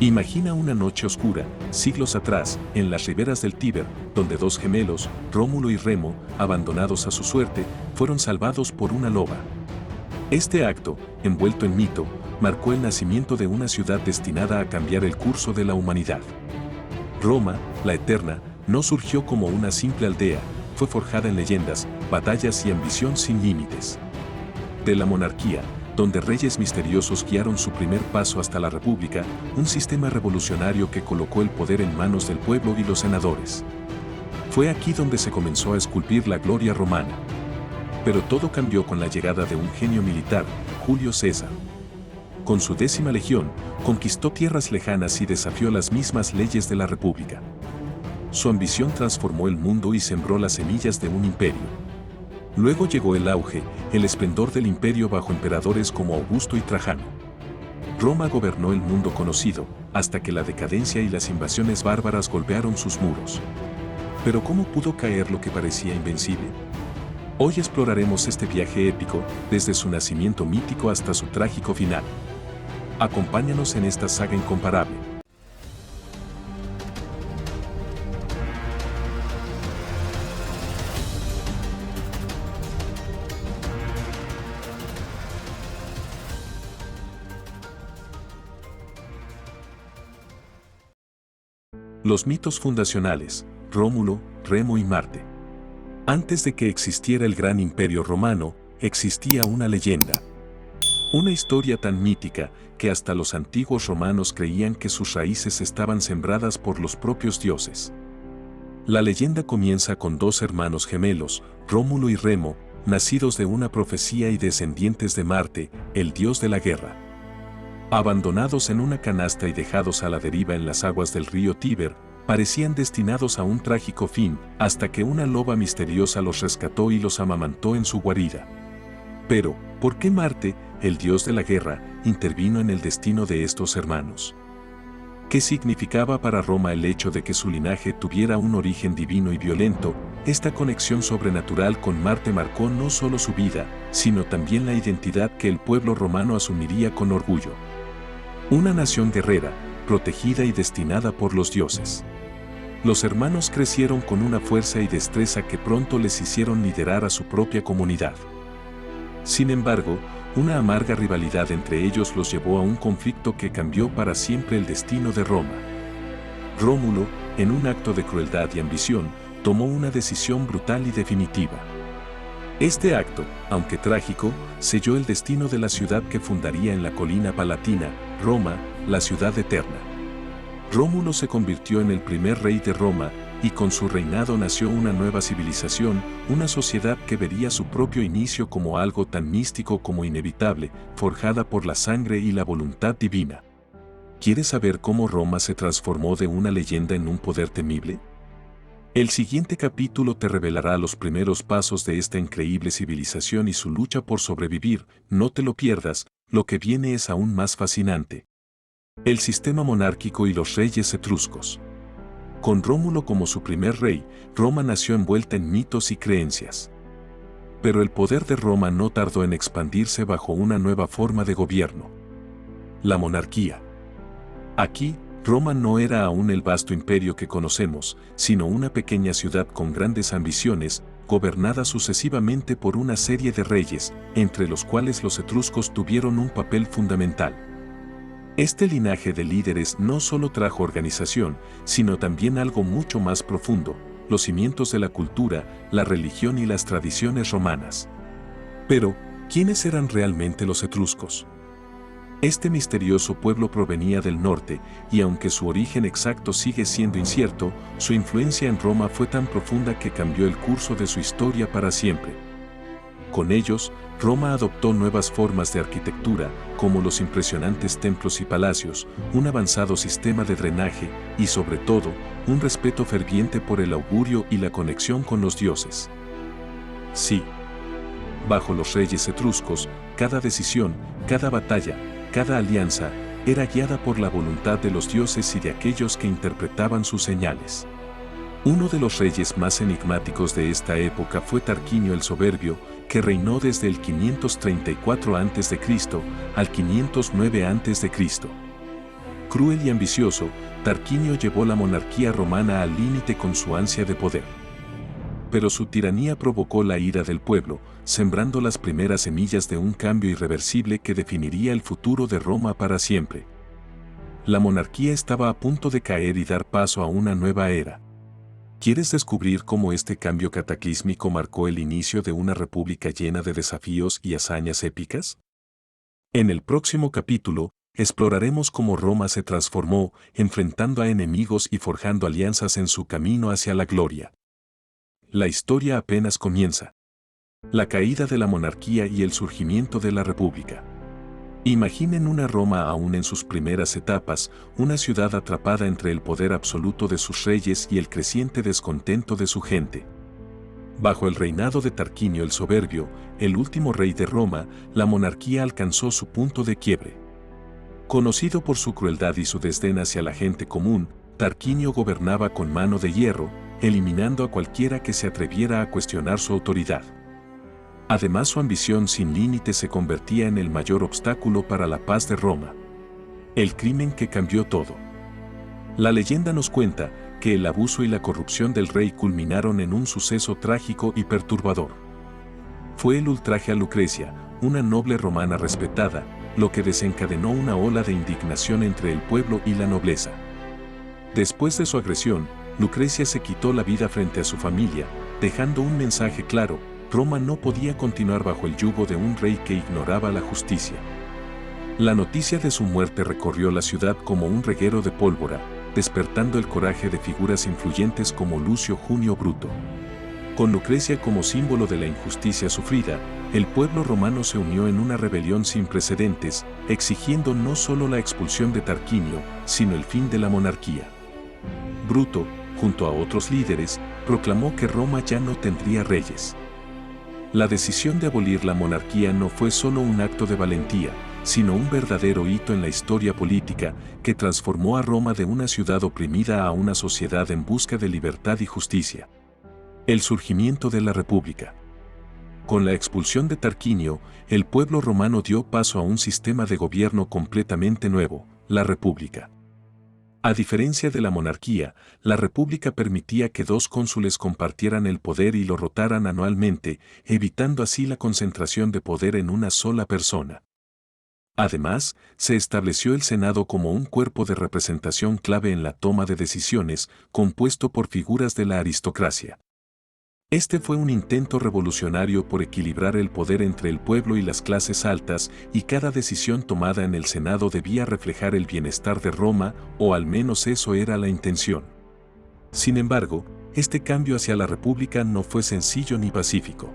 Imagina una noche oscura, siglos atrás, en las riberas del Tíber, donde dos gemelos, Rómulo y Remo, abandonados a su suerte, fueron salvados por una loba. Este acto, envuelto en mito, marcó el nacimiento de una ciudad destinada a cambiar el curso de la humanidad. Roma, la eterna, no surgió como una simple aldea, fue forjada en leyendas, batallas y ambición sin límites. De la monarquía, donde reyes misteriosos guiaron su primer paso hasta la república, un sistema revolucionario que colocó el poder en manos del pueblo y los senadores. Fue aquí donde se comenzó a esculpir la gloria romana. Pero todo cambió con la llegada de un genio militar, Julio César. Con su 10ª legión, conquistó tierras lejanas y desafió las mismas leyes de la república. Su ambición transformó el mundo y sembró las semillas de un imperio. Luego llegó el auge, el esplendor del imperio bajo emperadores como Augusto y Trajano. Roma gobernó el mundo conocido, hasta que la decadencia y las invasiones bárbaras golpearon sus muros. Pero ¿cómo pudo caer lo que parecía invencible? Hoy exploraremos este viaje épico, desde su nacimiento mítico hasta su trágico final. Acompáñanos en esta saga incomparable. Los mitos fundacionales, Rómulo, Remo y Marte. Antes de que existiera el gran imperio romano, existía una leyenda. Una historia tan mítica que hasta los antiguos romanos creían que sus raíces estaban sembradas por los propios dioses. La leyenda comienza con dos hermanos gemelos, Rómulo y Remo, nacidos de una profecía y descendientes de Marte, el dios de la guerra. Abandonados en una canasta y dejados a la deriva en las aguas del río Tíber, parecían destinados a un trágico fin, hasta que una loba misteriosa los rescató y los amamantó en su guarida. Pero, ¿por qué Marte, el dios de la guerra, intervino en el destino de estos hermanos? ¿Qué significaba para Roma el hecho de que su linaje tuviera un origen divino y violento? Esta conexión sobrenatural con Marte marcó no solo su vida, sino también la identidad que el pueblo romano asumiría con orgullo. Una nación guerrera, protegida y destinada por los dioses. Los hermanos crecieron con una fuerza y destreza que pronto les hicieron liderar a su propia comunidad. Sin embargo, una amarga rivalidad entre ellos los llevó a un conflicto que cambió para siempre el destino de Roma. Rómulo, en un acto de crueldad y ambición, tomó una decisión brutal y definitiva. Este acto, aunque trágico, selló el destino de la ciudad que fundaría en la colina palatina, Roma, la ciudad eterna. Rómulo se convirtió en el primer rey de Roma, y con su reinado nació una nueva civilización, una sociedad que vería su propio inicio como algo tan místico como inevitable, forjada por la sangre y la voluntad divina. ¿Quieres saber cómo Roma se transformó de una leyenda en un poder temible? El siguiente capítulo te revelará los primeros pasos de esta increíble civilización y su lucha por sobrevivir. No te lo pierdas, lo que viene es aún más fascinante. El sistema monárquico y los reyes etruscos. Con Rómulo como su primer rey, Roma nació envuelta en mitos y creencias. Pero el poder de Roma no tardó en expandirse bajo una nueva forma de gobierno: la monarquía. Aquí, Roma no era aún el vasto imperio que conocemos, sino una pequeña ciudad con grandes ambiciones, gobernada sucesivamente por una serie de reyes, entre los cuales los etruscos tuvieron un papel fundamental. Este linaje de líderes no solo trajo organización, sino también algo mucho más profundo: los cimientos de la cultura, la religión y las tradiciones romanas. Pero, ¿quiénes eran realmente los etruscos? Este misterioso pueblo provenía del norte, y aunque su origen exacto sigue siendo incierto, su influencia en Roma fue tan profunda que cambió el curso de su historia para siempre. Con ellos, Roma adoptó nuevas formas de arquitectura, como los impresionantes templos y palacios, un avanzado sistema de drenaje y, sobre todo, un respeto ferviente por el augurio y la conexión con los dioses. Sí. Bajo los reyes etruscos, cada decisión, cada batalla, cada alianza, era guiada por la voluntad de los dioses y de aquellos que interpretaban sus señales. Uno de los reyes más enigmáticos de esta época fue Tarquinio el Soberbio, que reinó desde el 534 a.C. al 509 a.C. Cruel y ambicioso, Tarquinio llevó la monarquía romana al límite con su ansia de poder. Pero su tiranía provocó la ira del pueblo, sembrando las primeras semillas de un cambio irreversible que definiría el futuro de Roma para siempre. La monarquía estaba a punto de caer y dar paso a una nueva era. ¿Quieres descubrir cómo este cambio cataclísmico marcó el inicio de una república llena de desafíos y hazañas épicas? En el próximo capítulo, exploraremos cómo Roma se transformó, enfrentando a enemigos y forjando alianzas en su camino hacia la gloria. La historia apenas comienza. La caída de la monarquía y el surgimiento de la república. Imaginen una Roma aún en sus primeras etapas, una ciudad atrapada entre el poder absoluto de sus reyes y el creciente descontento de su gente. Bajo el reinado de Tarquinio el Soberbio, el último rey de Roma, la monarquía alcanzó su punto de quiebre. Conocido por su crueldad y su desdén hacia la gente común, Tarquinio gobernaba con mano de hierro, eliminando a cualquiera que se atreviera a cuestionar su autoridad. Además, su ambición sin límites se convertía en el mayor obstáculo para la paz de Roma. El crimen que cambió todo. La leyenda nos cuenta que el abuso y la corrupción del rey culminaron en un suceso trágico y perturbador. Fue el ultraje a Lucrecia, una noble romana respetada, lo que desencadenó una ola de indignación entre el pueblo y la nobleza. Después de su agresión, Lucrecia se quitó la vida frente a su familia, dejando un mensaje claro: Roma no podía continuar bajo el yugo de un rey que ignoraba la justicia. La noticia de su muerte recorrió la ciudad como un reguero de pólvora, despertando el coraje de figuras influyentes como Lucio Junio Bruto. Con Lucrecia como símbolo de la injusticia sufrida, el pueblo romano se unió en una rebelión sin precedentes, exigiendo no solo la expulsión de Tarquinio, sino el fin de la monarquía. Bruto, junto a otros líderes, proclamó que Roma ya no tendría reyes. La decisión de abolir la monarquía no fue solo un acto de valentía, sino un verdadero hito en la historia política que transformó a Roma de una ciudad oprimida a una sociedad en busca de libertad y justicia. El surgimiento de la República. Con la expulsión de Tarquinio, el pueblo romano dio paso a un sistema de gobierno completamente nuevo, la República. A diferencia de la monarquía, la república permitía que dos cónsules compartieran el poder y lo rotaran anualmente, evitando así la concentración de poder en una sola persona. Además, se estableció el Senado como un cuerpo de representación clave en la toma de decisiones, compuesto por figuras de la aristocracia. Este fue un intento revolucionario por equilibrar el poder entre el pueblo y las clases altas, y cada decisión tomada en el Senado debía reflejar el bienestar de Roma, o al menos eso era la intención. Sin embargo, este cambio hacia la República no fue sencillo ni pacífico.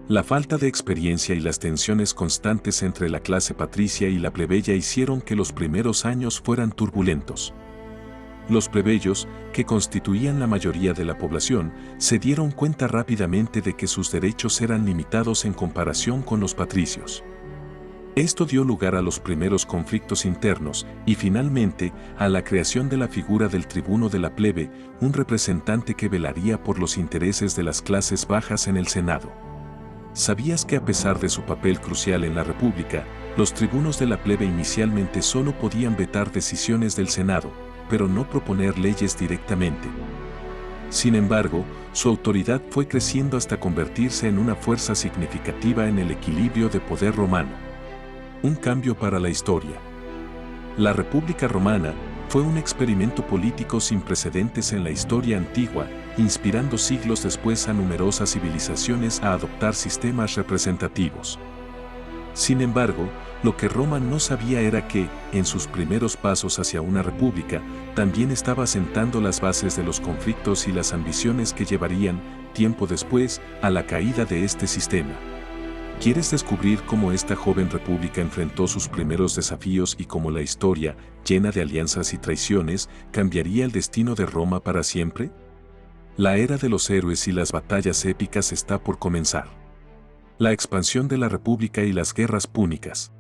La falta de experiencia y las tensiones constantes entre la clase patricia y la plebeya hicieron que los primeros años fueran turbulentos. Los plebeyos, que constituían la mayoría de la población, se dieron cuenta rápidamente de que sus derechos eran limitados en comparación con los patricios. Esto dio lugar a los primeros conflictos internos y finalmente a la creación de la figura del tribuno de la plebe, un representante que velaría por los intereses de las clases bajas en el Senado. ¿Sabías que a pesar de su papel crucial en la República, los tribunos de la plebe inicialmente solo podían vetar decisiones del Senado, pero no proponer leyes directamente? Sin embargo, su autoridad fue creciendo hasta convertirse en una fuerza significativa en el equilibrio de poder romano. Un cambio para la historia. La República Romana fue un experimento político sin precedentes en la historia antigua, inspirando siglos después a numerosas civilizaciones a adoptar sistemas representativos. Sin embargo, lo que Roma no sabía era que, en sus primeros pasos hacia una república, también estaba sentando las bases de los conflictos y las ambiciones que llevarían, tiempo después, a la caída de este sistema. ¿Quieres descubrir cómo esta joven república enfrentó sus primeros desafíos y cómo la historia, llena de alianzas y traiciones, cambiaría el destino de Roma para siempre? La era de los héroes y las batallas épicas está por comenzar. La expansión de la República y las guerras púnicas.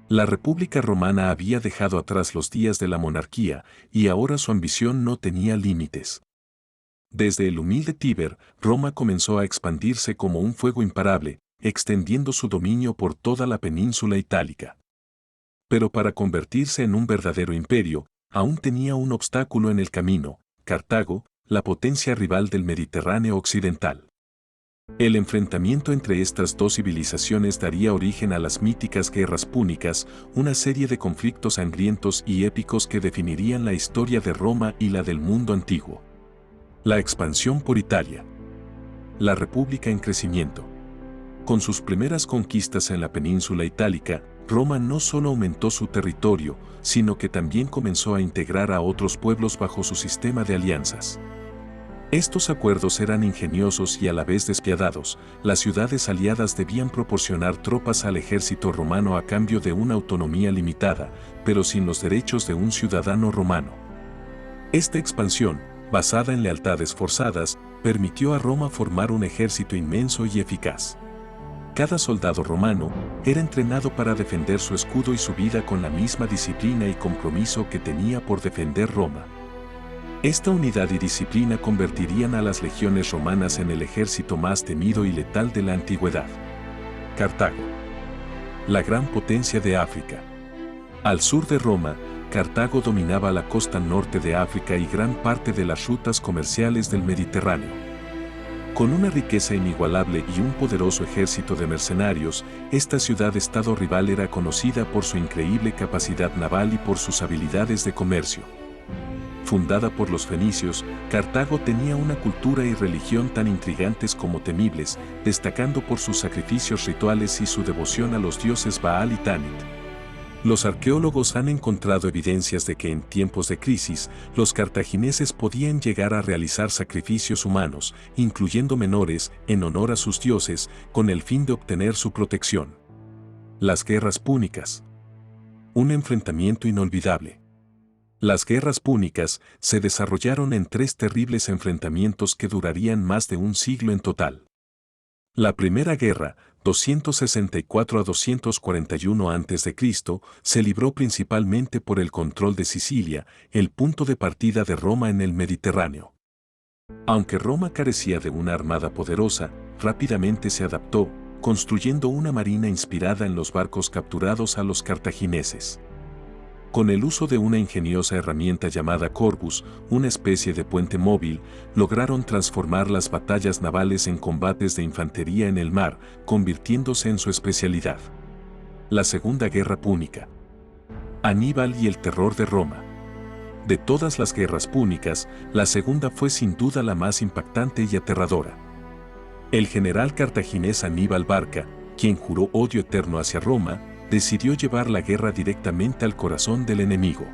La República Romana había dejado atrás los días de la monarquía y ahora su ambición no tenía límites. Desde el humilde Tíber, Roma comenzó a expandirse como un fuego imparable, extendiendo su dominio por toda la península itálica. Pero para convertirse en un verdadero imperio, aún tenía un obstáculo en el camino: Cartago, la potencia rival del Mediterráneo occidental. El enfrentamiento entre estas dos civilizaciones daría origen a las míticas guerras púnicas, una serie de conflictos sangrientos y épicos que definirían la historia de Roma y la del mundo antiguo. La expansión por Italia. La República en crecimiento. Con sus primeras conquistas en la península itálica, Roma no solo aumentó su territorio, sino que también comenzó a integrar a otros pueblos bajo su sistema de alianzas. Estos acuerdos eran ingeniosos y a la vez despiadados. Las ciudades aliadas debían proporcionar tropas al ejército romano a cambio de una autonomía limitada, pero sin los derechos de un ciudadano romano. Esta expansión, basada en lealtades forzadas, permitió a Roma formar un ejército inmenso y eficaz. Cada soldado romano era entrenado para defender su escudo y su vida con la misma disciplina y compromiso que tenía por defender Roma. Esta unidad y disciplina convertirían a las legiones romanas en el ejército más temido y letal de la antigüedad. Cartago. La gran potencia de África. Al sur de Roma, Cartago dominaba la costa norte de África y gran parte de las rutas comerciales del Mediterráneo. Con una riqueza inigualable y un poderoso ejército de mercenarios, esta ciudad-estado rival era conocida por su increíble capacidad naval y por sus habilidades de comercio. Fundada por los fenicios, Cartago tenía una cultura y religión tan intrigantes como temibles, destacando por sus sacrificios rituales y su devoción a los dioses Baal y Tanit. Los arqueólogos han encontrado evidencias de que en tiempos de crisis, los cartagineses podían llegar a realizar sacrificios humanos, incluyendo menores, en honor a sus dioses, con el fin de obtener su protección. Las guerras púnicas. Un enfrentamiento inolvidable. Las guerras púnicas se desarrollaron en 3 terribles enfrentamientos que durarían más de un siglo en total. La primera guerra, 264 a 241 a.C., se libró principalmente por el control de Sicilia, el punto de partida de Roma en el Mediterráneo. Aunque Roma carecía de una armada poderosa, rápidamente se adaptó, construyendo una marina inspirada en los barcos capturados a los cartagineses. Con el uso de una ingeniosa herramienta llamada Corvus, una especie de puente móvil, lograron transformar las batallas navales en combates de infantería en el mar, convirtiéndose en su especialidad. La Segunda Guerra Púnica. Aníbal y el terror de Roma. De todas las guerras púnicas, la segunda fue sin duda la más impactante y aterradora. El general cartaginés Aníbal Barca, quien juró odio eterno hacia Roma, decidió llevar la guerra directamente al corazón del enemigo.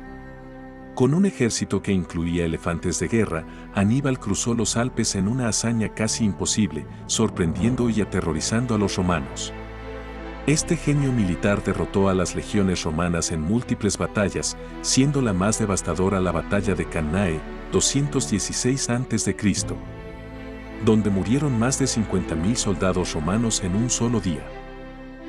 Con un ejército que incluía elefantes de guerra, Aníbal cruzó los Alpes en una hazaña casi imposible, sorprendiendo y aterrorizando a los romanos. Este genio militar derrotó a las legiones romanas en múltiples batallas, siendo la más devastadora la batalla de Cannae, 216 a.C., donde murieron más de 50.000 soldados romanos en un solo día.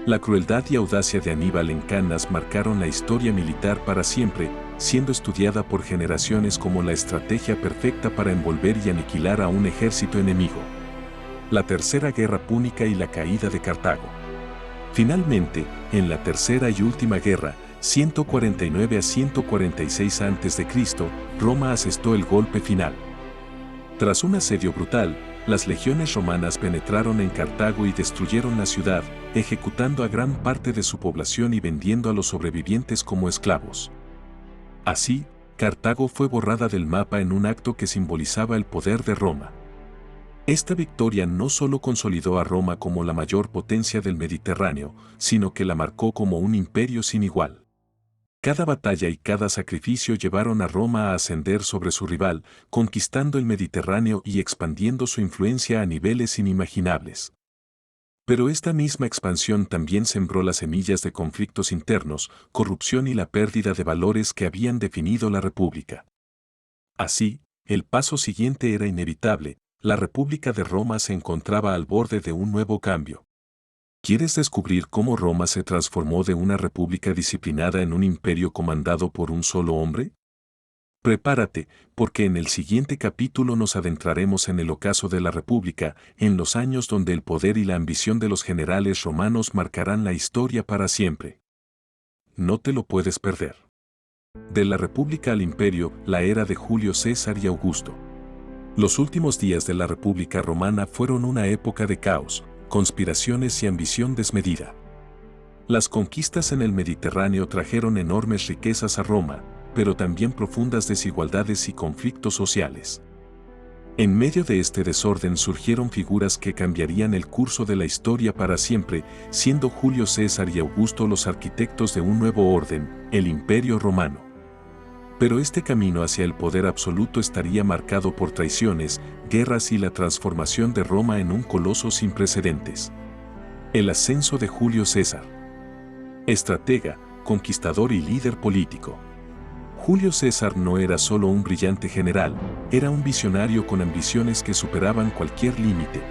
La crueldad y audacia de Aníbal en Cannas marcaron la historia militar para siempre, siendo estudiada por generaciones como la estrategia perfecta para envolver y aniquilar a un ejército enemigo. La Tercera Guerra Púnica y la caída de Cartago. Finalmente, en la tercera y última guerra, 149 a 146 a.C., Roma asestó el golpe final. Tras un asedio brutal, las legiones romanas penetraron en Cartago y destruyeron la ciudad, ejecutando a gran parte de su población y vendiendo a los sobrevivientes como esclavos. Así, Cartago fue borrada del mapa en un acto que simbolizaba el poder de Roma. Esta victoria no solo consolidó a Roma como la mayor potencia del Mediterráneo, sino que la marcó como un imperio sin igual. Cada batalla y cada sacrificio llevaron a Roma a ascender sobre su rival, conquistando el Mediterráneo y expandiendo su influencia a niveles inimaginables. Pero esta misma expansión también sembró las semillas de conflictos internos, corrupción y la pérdida de valores que habían definido la República. Así, el paso siguiente era inevitable: la República de Roma se encontraba al borde de un nuevo cambio. ¿Quieres descubrir cómo Roma se transformó de una república disciplinada en un imperio comandado por un solo hombre? Prepárate, porque en el siguiente capítulo nos adentraremos en el ocaso de la República, en los años donde el poder y la ambición de los generales romanos marcarán la historia para siempre. no te lo puedes perder. De la República al Imperio, la era de Julio César y Augusto. Los últimos días de la República Romana fueron una época de caos, conspiraciones y ambición desmedida. Las conquistas en el Mediterráneo trajeron enormes riquezas a Roma, pero también profundas desigualdades y conflictos sociales. En medio de este desorden surgieron figuras que cambiarían el curso de la historia para siempre, siendo Julio César y Augusto los arquitectos de un nuevo orden, el Imperio Romano. Pero este camino hacia el poder absoluto estaría marcado por traiciones, guerras y la transformación de Roma en un coloso sin precedentes. El ascenso de Julio César. Estratega, conquistador y líder político. Julio César no era solo un brillante general, era un visionario con ambiciones que superaban cualquier límite.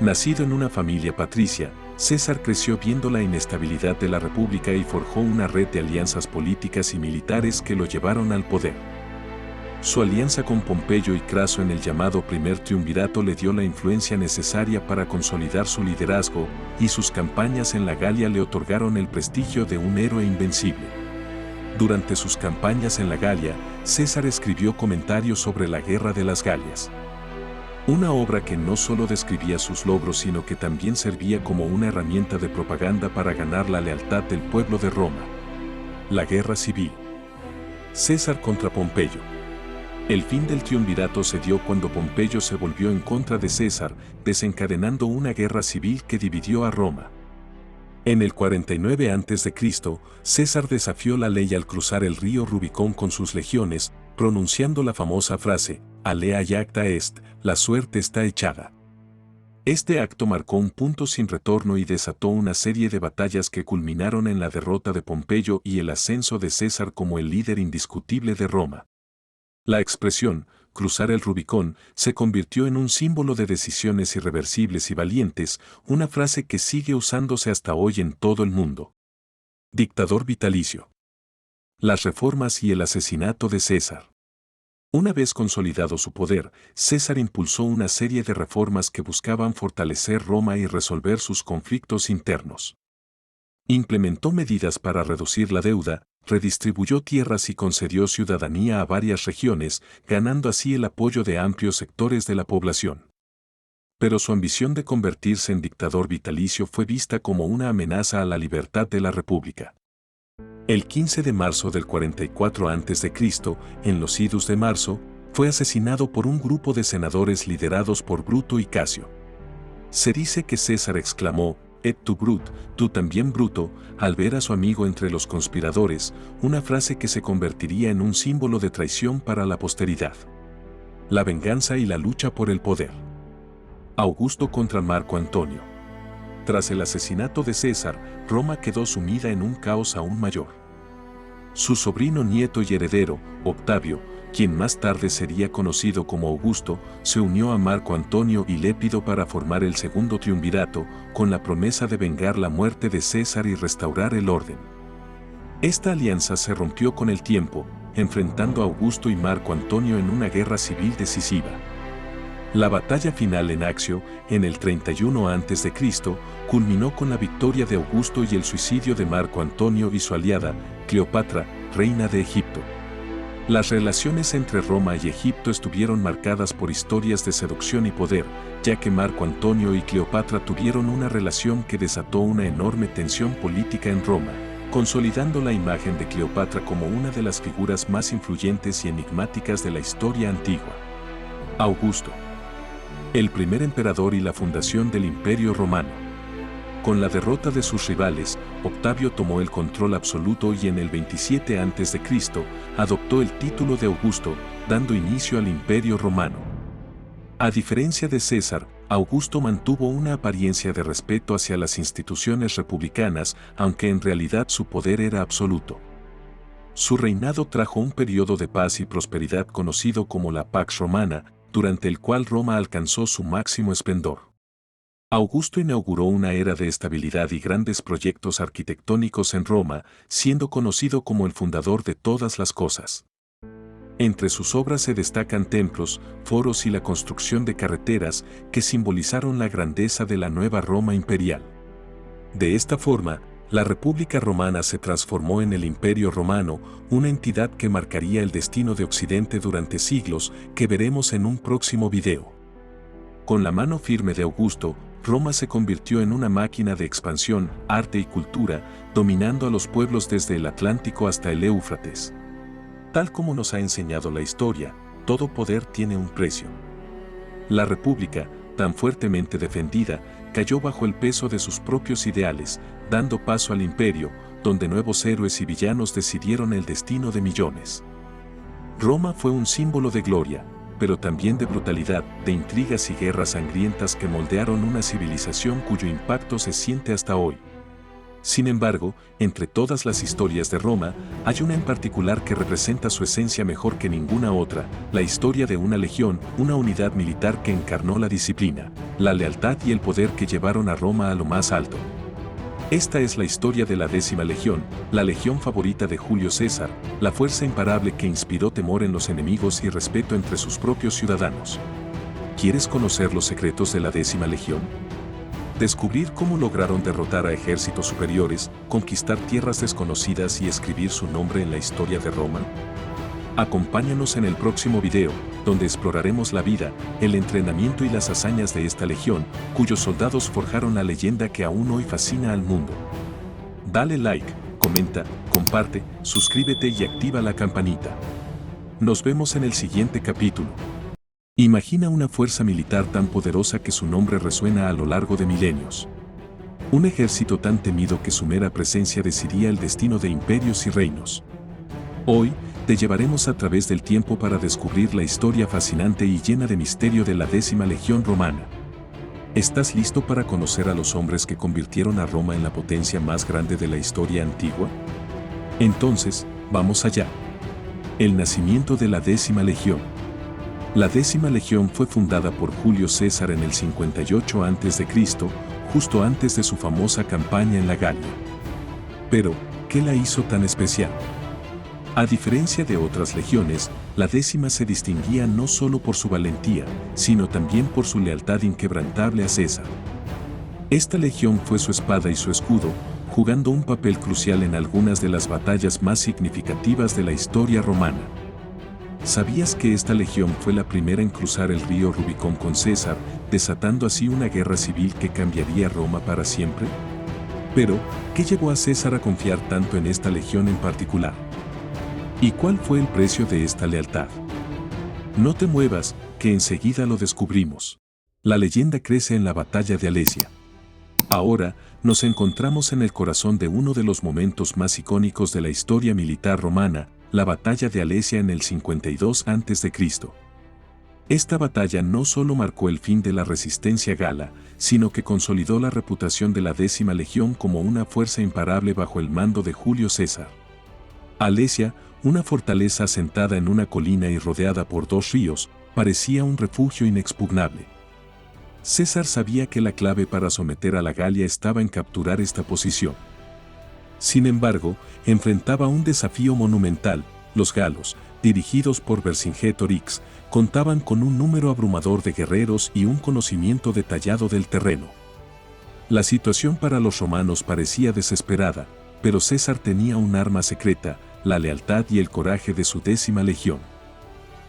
Nacido en una familia patricia, César creció viendo la inestabilidad de la República y forjó una red de alianzas políticas y militares que lo llevaron al poder. Su alianza con Pompeyo y Craso en el llamado Primer Triunvirato le dio la influencia necesaria para consolidar su liderazgo, y sus campañas en la Galia le otorgaron el prestigio de un héroe invencible. Durante sus campañas en la Galia, César escribió comentarios sobre la Guerra de las Galias. Una obra que no solo describía sus logros sino que también servía como una herramienta de propaganda para ganar la lealtad del pueblo de Roma. La Guerra Civil. César contra Pompeyo. El fin del triunvirato se dio cuando Pompeyo se volvió en contra de César, desencadenando una guerra civil que dividió a Roma. En el 49 a.C., César desafió la ley al cruzar el río Rubicón con sus legiones, pronunciando la famosa frase, alea iacta est, la suerte está echada. Este acto marcó un punto sin retorno y desató una serie de batallas que culminaron en la derrota de Pompeyo y el ascenso de César como el líder indiscutible de Roma. La expresión, cruzar el Rubicón, se convirtió en un símbolo de decisiones irreversibles y valientes, una frase que sigue usándose hasta hoy en todo el mundo. Dictador vitalicio. Las reformas y el asesinato de César. Una vez consolidado su poder, César impulsó una serie de reformas que buscaban fortalecer Roma y resolver sus conflictos internos. Implementó medidas para reducir la deuda, redistribuyó tierras y concedió ciudadanía a varias regiones, ganando así el apoyo de amplios sectores de la población. Pero su ambición de convertirse en dictador vitalicio fue vista como una amenaza a la libertad de la República. El 15 de marzo del 44 a.C., en los idus de marzo, fue asesinado por un grupo de senadores liderados por Bruto y Casio. Se dice que César exclamó, «Et tu Brut, tú también Bruto», al ver a su amigo entre los conspiradores, una frase que se convertiría en un símbolo de traición para la posteridad. La venganza y la lucha por el poder. Augusto contra Marco Antonio. Tras el asesinato de César, Roma quedó sumida en un caos aún mayor. Su sobrino nieto y heredero, Octavio, quien más tarde sería conocido como Augusto, se unió a Marco Antonio y Lépido para formar el segundo triunvirato, con la promesa de vengar la muerte de César y restaurar el orden. Esta alianza se rompió con el tiempo, enfrentando a Augusto y Marco Antonio en una guerra civil decisiva. La batalla final en Accio, en el 31 a.C., culminó con la victoria de Augusto y el suicidio de Marco Antonio y su aliada, Cleopatra, reina de Egipto. Las relaciones entre Roma y Egipto estuvieron marcadas por historias de seducción y poder, ya que Marco Antonio y Cleopatra tuvieron una relación que desató una enorme tensión política en Roma, consolidando la imagen de Cleopatra como una de las figuras más influyentes y enigmáticas de la historia antigua. Augusto. El primer emperador y la fundación del Imperio Romano. Con la derrota de sus rivales, Octavio tomó el control absoluto y en el 27 a.C. adoptó el título de Augusto, dando inicio al Imperio Romano. A diferencia de César, Augusto mantuvo una apariencia de respeto hacia las instituciones republicanas, aunque en realidad su poder era absoluto. Su reinado trajo un periodo de paz y prosperidad conocido como la Pax Romana, durante el cual Roma alcanzó su máximo esplendor. Augusto inauguró una era de estabilidad y grandes proyectos arquitectónicos en Roma, siendo conocido como el fundador de todas las cosas. Entre sus obras se destacan templos, foros y la construcción de carreteras que simbolizaron la grandeza de la nueva Roma imperial. De esta forma, la República Romana se transformó en el Imperio Romano, una entidad que marcaría el destino de Occidente durante siglos, que veremos en un próximo video. Con la mano firme de Augusto, Roma se convirtió en una máquina de expansión, arte y cultura, dominando a los pueblos desde el Atlántico hasta el Éufrates. Tal como nos ha enseñado la historia, todo poder tiene un precio. La República, tan fuertemente defendida, cayó bajo el peso de sus propios ideales, dando paso al imperio, donde nuevos héroes y villanos decidieron el destino de millones. Roma fue un símbolo de gloria, pero también de brutalidad, de intrigas y guerras sangrientas que moldearon una civilización cuyo impacto se siente hasta hoy. Sin embargo, entre todas las historias de Roma, hay una en particular que representa su esencia mejor que ninguna otra, la historia de una legión, una unidad militar que encarnó la disciplina, la lealtad y el poder que llevaron a Roma a lo más alto. Esta es la historia de la 10ª Legión, la legión favorita de Julio César, la fuerza imparable que inspiró temor en los enemigos y respeto entre sus propios ciudadanos. ¿Quieres conocer los secretos de la 10ª Legión? Descubrir cómo lograron derrotar a ejércitos superiores, conquistar tierras desconocidas y escribir su nombre en la historia de Roma. Acompáñanos en el próximo video, donde exploraremos la vida, el entrenamiento y las hazañas de esta legión, cuyos soldados forjaron la leyenda que aún hoy fascina al mundo. Dale like, comenta, comparte, suscríbete y activa la campanita. Nos vemos en el siguiente capítulo. Imagina una fuerza militar tan poderosa que su nombre resuena a lo largo de milenios. Un ejército tan temido que su mera presencia decidía el destino de imperios y reinos. Hoy, te llevaremos a través del tiempo para descubrir la historia fascinante y llena de misterio de la 10ª Legión Romana. ¿Estás listo para conocer a los hombres que convirtieron a Roma en la potencia más grande de la historia antigua? Entonces, vamos allá. El nacimiento de la 10ª Legión. La 10ª Legión fue fundada por Julio César en el 58 a.C., justo antes de su famosa campaña en la Galia. Pero, ¿qué la hizo tan especial? A diferencia de otras legiones, la 10ª se distinguía no solo por su valentía, sino también por su lealtad inquebrantable a César. Esta legión fue su espada y su escudo, jugando un papel crucial en algunas de las batallas más significativas de la historia romana. ¿Sabías que esta legión fue la primera en cruzar el río Rubicón con César, desatando así una guerra civil que cambiaría Roma para siempre? Pero, ¿qué llevó a César a confiar tanto en esta legión en particular? ¿Y cuál fue el precio de esta lealtad? No te muevas, que enseguida lo descubrimos. La leyenda crece en la batalla de Alesia. Ahora, nos encontramos en el corazón de uno de los momentos más icónicos de la historia militar romana, la batalla de Alesia en el 52 a.C. Esta batalla no solo marcó el fin de la resistencia gala, sino que consolidó la reputación de la 10ª Legión como una fuerza imparable bajo el mando de Julio César. Alesia, una fortaleza asentada en una colina y rodeada por 2 ríos, parecía un refugio inexpugnable. César sabía que la clave para someter a la Galia estaba en capturar esta posición. Sin embargo, enfrentaba un desafío monumental. Los galos, dirigidos por Vercingetorix, contaban con un número abrumador de guerreros y un conocimiento detallado del terreno. La situación para los romanos parecía desesperada, pero César tenía un arma secreta, la lealtad y el coraje de su 10ª Legión.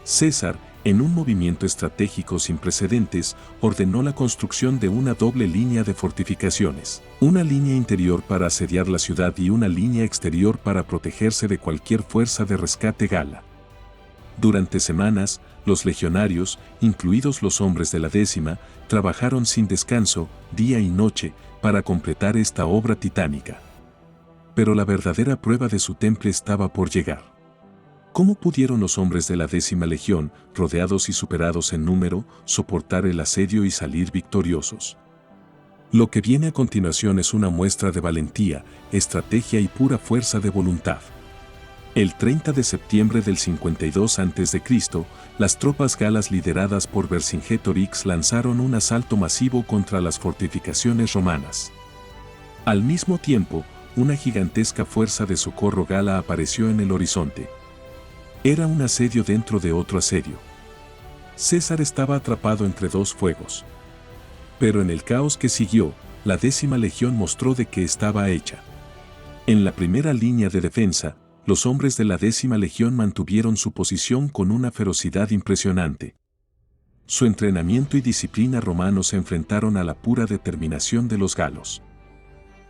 César, en un movimiento estratégico sin precedentes, ordenó la construcción de una doble línea de fortificaciones, una línea interior para asediar la ciudad y una línea exterior para protegerse de cualquier fuerza de rescate gala. Durante semanas, los legionarios, incluidos los hombres de la 10ª, trabajaron sin descanso, día y noche, para completar esta obra titánica. Pero la verdadera prueba de su temple estaba por llegar. ¿Cómo pudieron los hombres de la 10ª Legión, rodeados y superados en número, soportar el asedio y salir victoriosos? Lo que viene a continuación es una muestra de valentía, estrategia y pura fuerza de voluntad. El 30 de septiembre del 52 a.C., las tropas galas lideradas por Vercingetorix lanzaron un asalto masivo contra las fortificaciones romanas. Al mismo tiempo, una gigantesca fuerza de socorro gala apareció en el horizonte. Era un asedio dentro de otro asedio. César estaba atrapado entre 2 fuegos. Pero en el caos que siguió, la 10ª Legión mostró de qué estaba hecha. En la primera línea de defensa, los hombres de la 10ª Legión mantuvieron su posición con una ferocidad impresionante. Su entrenamiento y disciplina romano se enfrentaron a la pura determinación de los galos.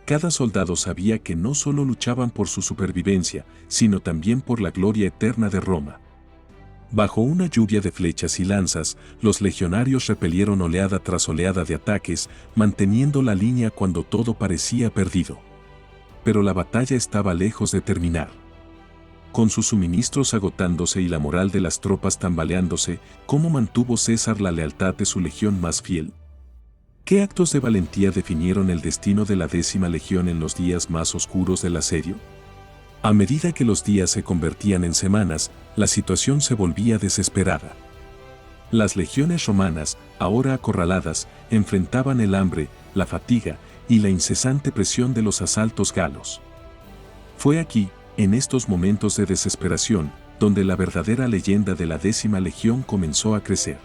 Cada soldado sabía que no solo luchaban por su supervivencia, sino también por la gloria eterna de Roma. Bajo una lluvia de flechas y lanzas, los legionarios repelieron oleada tras oleada de ataques, manteniendo la línea cuando todo parecía perdido. Pero la batalla estaba lejos de terminar. Con sus suministros agotándose y la moral de las tropas tambaleándose, ¿cómo mantuvo César la lealtad de su legión más fiel? ¿Qué actos de valentía definieron el destino de la 10ª Legión en los días más oscuros del asedio? A medida que los días se convertían en semanas, la situación se volvía desesperada. Las legiones romanas, ahora acorraladas, enfrentaban el hambre, la fatiga y la incesante presión de los asaltos galos. Fue aquí, en estos momentos de desesperación, donde la verdadera leyenda de la 10ª Legión comenzó a crecer.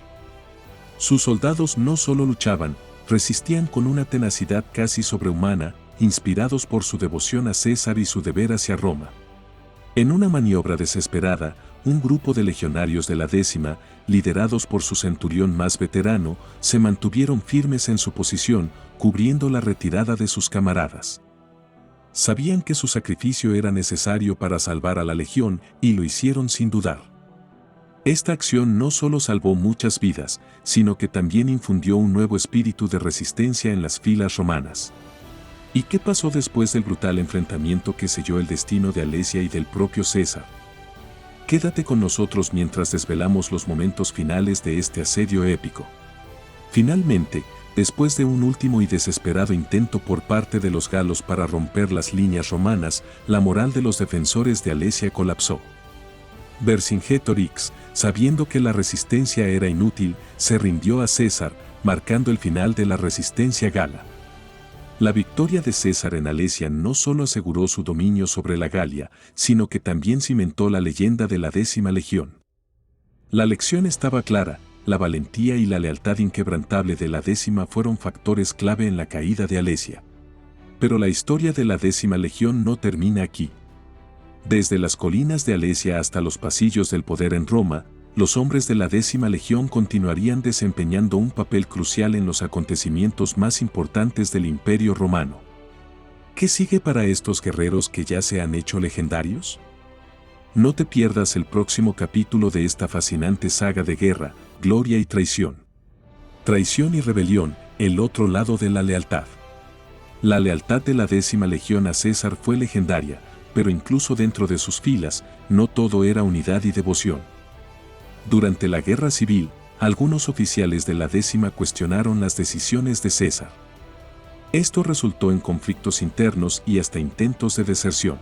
Sus soldados no solo luchaban, resistían con una tenacidad casi sobrehumana, inspirados por su devoción a César y su deber hacia Roma. En una maniobra desesperada, un grupo de legionarios de la 10ª, liderados por su centurión más veterano, se mantuvieron firmes en su posición, cubriendo la retirada de sus camaradas. Sabían que su sacrificio era necesario para salvar a la legión y lo hicieron sin dudar. Esta acción no solo salvó muchas vidas, sino que también infundió un nuevo espíritu de resistencia en las filas romanas. ¿Y qué pasó después del brutal enfrentamiento que selló el destino de Alesia y del propio César? Quédate con nosotros mientras desvelamos los momentos finales de este asedio épico. Finalmente, después de un último y desesperado intento por parte de los galos para romper las líneas romanas, la moral de los defensores de Alesia colapsó. Vercingetorix, sabiendo que la resistencia era inútil, se rindió a César, marcando el final de la resistencia gala. La victoria de César en Alesia no solo aseguró su dominio sobre la Galia, sino que también cimentó la leyenda de la 10ª Legión. La lección estaba clara, la valentía y la lealtad inquebrantable de la 10ª fueron factores clave en la caída de Alesia. Pero la historia de la 10ª Legión no termina aquí. Desde las colinas de Alesia hasta los pasillos del poder en Roma, los hombres de la 10ª Legión continuarían desempeñando un papel crucial en los acontecimientos más importantes del Imperio Romano. ¿Qué sigue para estos guerreros que ya se han hecho legendarios? No te pierdas el próximo capítulo de esta fascinante saga de guerra, gloria y traición. Traición y rebelión, el otro lado de la lealtad. La lealtad de la 10ª Legión a César fue legendaria, pero incluso dentro de sus filas, no todo era unidad y devoción. Durante la guerra civil, algunos oficiales de la 10ª cuestionaron las decisiones de César. Esto resultó en conflictos internos y hasta intentos de deserción.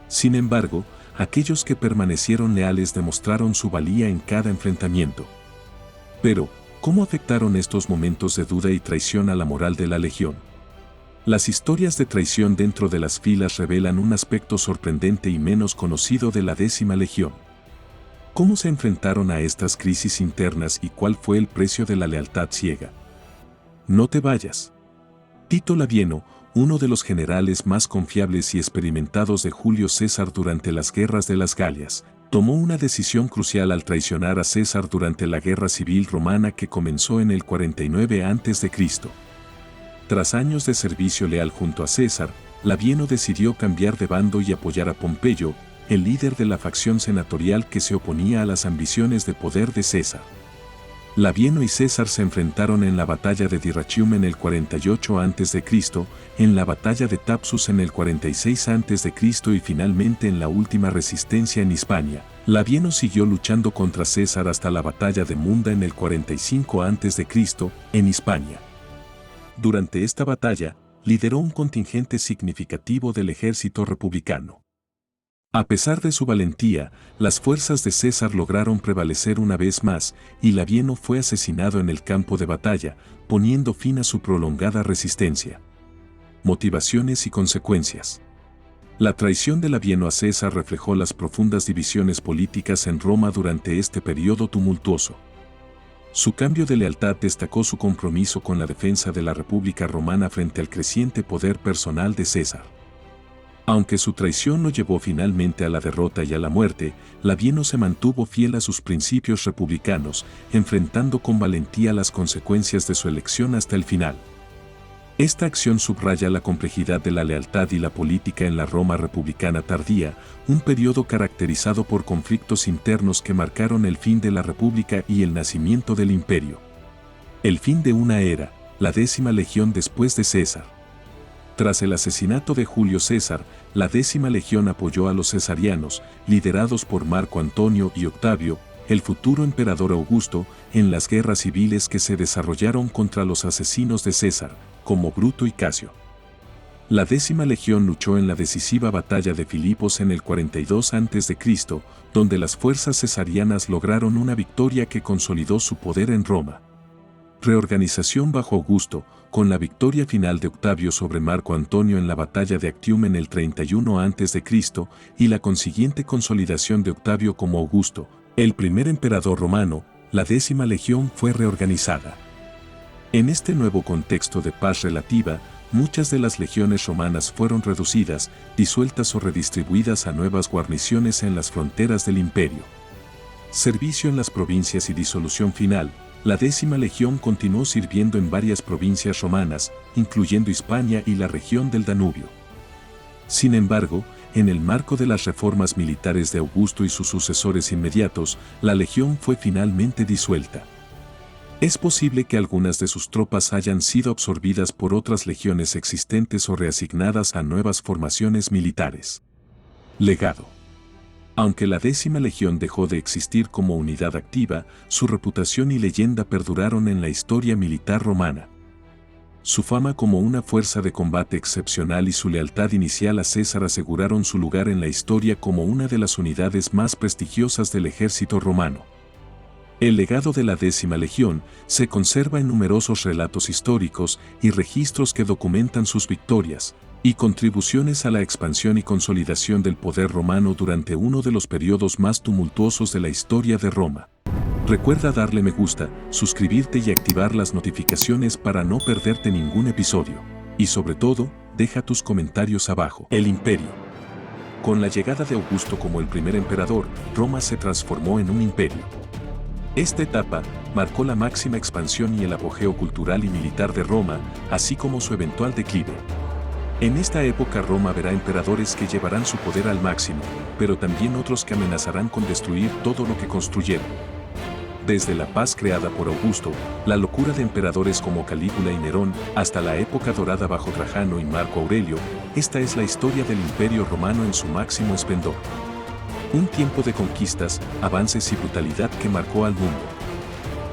Sin embargo, aquellos que permanecieron leales demostraron su valía en cada enfrentamiento. Pero, ¿cómo afectaron estos momentos de duda y traición a la moral de la legión? Las historias de traición dentro de las filas revelan un aspecto sorprendente y menos conocido de la 10ª Legión. ¿Cómo se enfrentaron a estas crisis internas y cuál fue el precio de la lealtad ciega? No te vayas. Tito Labieno, uno de los generales más confiables y experimentados de Julio César durante las guerras de las Galias, tomó una decisión crucial al traicionar a César durante la guerra civil romana que comenzó en el 49 a.C. Tras años de servicio leal junto a César, Labieno decidió cambiar de bando y apoyar a Pompeyo, el líder de la facción senatorial que se oponía a las ambiciones de poder de César. Labieno y César se enfrentaron en la batalla de Dyrrhachium en el 48 a.C., en la batalla de Thapsus en el 46 a.C. y finalmente en la última resistencia en Hispania. Labieno siguió luchando contra César hasta la batalla de Munda en el 45 a.C., en Hispania. Durante esta batalla, lideró un contingente significativo del ejército republicano. A pesar de su valentía, las fuerzas de César lograron prevalecer una vez más, y Labieno fue asesinado en el campo de batalla, poniendo fin a su prolongada resistencia. Motivaciones y consecuencias. La traición de Labieno a César reflejó las profundas divisiones políticas en Roma durante este periodo tumultuoso. Su cambio de lealtad destacó su compromiso con la defensa de la República Romana frente al creciente poder personal de César. Aunque su traición lo llevó finalmente a la derrota y a la muerte, Labieno se mantuvo fiel a sus principios republicanos, enfrentando con valentía las consecuencias de su elección hasta el final. Esta acción subraya la complejidad de la lealtad y la política en la Roma republicana tardía, un periodo caracterizado por conflictos internos que marcaron el fin de la República y el nacimiento del Imperio. El fin de una era, la 10ª Legión después de César. Tras el asesinato de Julio César, la 10ª Legión apoyó a los cesarianos, liderados por Marco Antonio y Octavio, el futuro emperador Augusto, en las guerras civiles que se desarrollaron contra los asesinos de César, como Bruto y Casio. La 10ª Legión luchó en la decisiva batalla de Filipos en el 42 a.C., donde las fuerzas cesarianas lograron una victoria que consolidó su poder en Roma. Reorganización bajo Augusto, con la victoria final de Octavio sobre Marco Antonio en la batalla de Actium en el 31 a.C. y la consiguiente consolidación de Octavio como Augusto, el primer emperador romano, la 10ª Legión fue reorganizada. En este nuevo contexto de paz relativa, muchas de las legiones romanas fueron reducidas, disueltas o redistribuidas a nuevas guarniciones en las fronteras del imperio. Servicio en las provincias y disolución final. La 10ª Legión continuó sirviendo en varias provincias romanas, incluyendo Hispania y la región del Danubio. Sin embargo, en el marco de las reformas militares de Augusto y sus sucesores inmediatos, la legión fue finalmente disuelta. Es posible que algunas de sus tropas hayan sido absorbidas por otras legiones existentes o reasignadas a nuevas formaciones militares. Legado. Aunque la 10ª Legión dejó de existir como unidad activa, su reputación y leyenda perduraron en la historia militar romana. Su fama como una fuerza de combate excepcional y su lealtad inicial a César aseguraron su lugar en la historia como una de las unidades más prestigiosas del ejército romano. El legado de la 10ª Legión se conserva en numerosos relatos históricos y registros que documentan sus victorias y contribuciones a la expansión y consolidación del poder romano durante uno de los periodos más tumultuosos de la historia de Roma. Recuerda darle me gusta, suscribirte y activar las notificaciones para no perderte ningún episodio. Y sobre todo, deja tus comentarios abajo. El Imperio. Con la llegada de Augusto como el primer emperador, Roma se transformó en un imperio. Esta etapa marcó la máxima expansión y el apogeo cultural y militar de Roma, así como su eventual declive. En esta época Roma verá emperadores que llevarán su poder al máximo, pero también otros que amenazarán con destruir todo lo que construyeron. Desde la paz creada por Augusto, la locura de emperadores como Calígula y Nerón, hasta la época dorada bajo Trajano y Marco Aurelio, esta es la historia del Imperio Romano en su máximo esplendor. Un tiempo de conquistas, avances y brutalidad que marcó al mundo.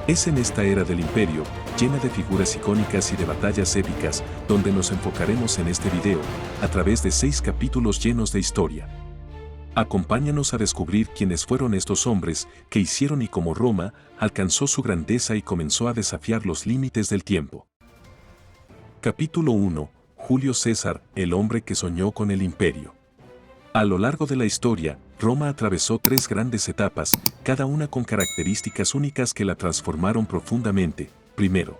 Es en esta era del imperio, llena de figuras icónicas y de batallas épicas, donde nos enfocaremos en este video, a través de 6 capítulos llenos de historia. Acompáñanos a descubrir quiénes fueron estos hombres, qué hicieron y cómo Roma alcanzó su grandeza y comenzó a desafiar los límites del tiempo. Capítulo 1. Julio César, el hombre que soñó con el imperio. A lo largo de la historia, Roma atravesó 3 grandes etapas, cada una con características únicas que la transformaron profundamente. Primero,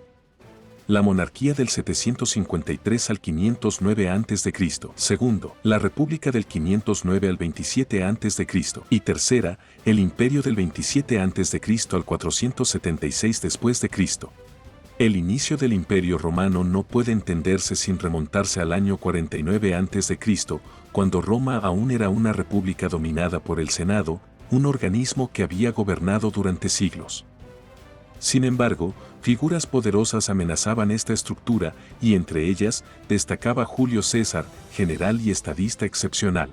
la monarquía del 753 al 509 a.C. Segundo, la república del 509 al 27 a.C. Y tercera, el imperio del 27 a.C. al 476 después de Cristo. El inicio del Imperio Romano no puede entenderse sin remontarse al año 49 a.C., cuando Roma aún era una república dominada por el Senado, un organismo que había gobernado durante siglos. Sin embargo, figuras poderosas amenazaban esta estructura y entre ellas destacaba Julio César, general y estadista excepcional.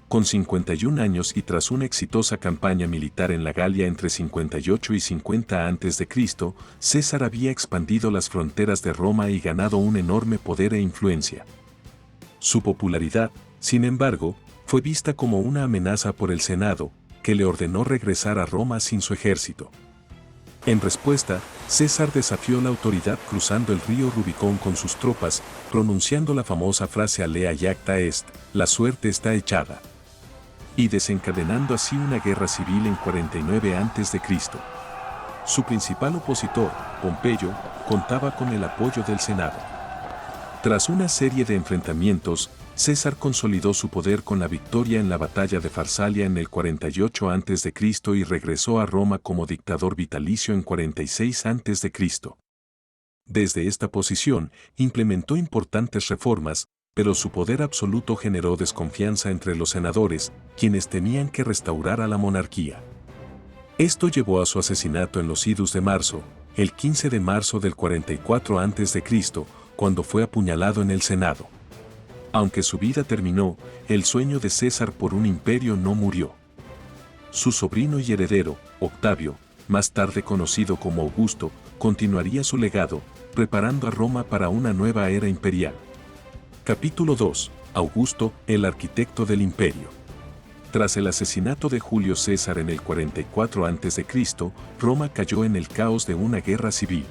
Con 51 años y tras una exitosa campaña militar en la Galia entre 58 y 50 a.C., César había expandido las fronteras de Roma y ganado un enorme poder e influencia. Su popularidad, sin embargo, fue vista como una amenaza por el Senado, que le ordenó regresar a Roma sin su ejército. En respuesta, César desafió la autoridad cruzando el río Rubicón con sus tropas, pronunciando la famosa frase alea iacta est, la suerte está echada, y desencadenando así una guerra civil en 49 a.C. Su principal opositor, Pompeyo, contaba con el apoyo del Senado. Tras una serie de enfrentamientos, César consolidó su poder con la victoria en la batalla de Farsalia en el 48 a.C. y regresó a Roma como dictador vitalicio en 46 a.C. Desde esta posición, implementó importantes reformas, pero su poder absoluto generó desconfianza entre los senadores, quienes temían que restaurara la monarquía. Esto llevó a su asesinato en los idus de marzo, el 15 de marzo del 44 a.C., cuando fue apuñalado en el Senado. Aunque su vida terminó, el sueño de César por un imperio no murió. Su sobrino y heredero, Octavio, más tarde conocido como Augusto, continuaría su legado, preparando a Roma para una nueva era imperial. Capítulo 2. Augusto, el arquitecto del imperio. Tras el asesinato de Julio César en el 44 a.C., Roma cayó en el caos de una guerra civil.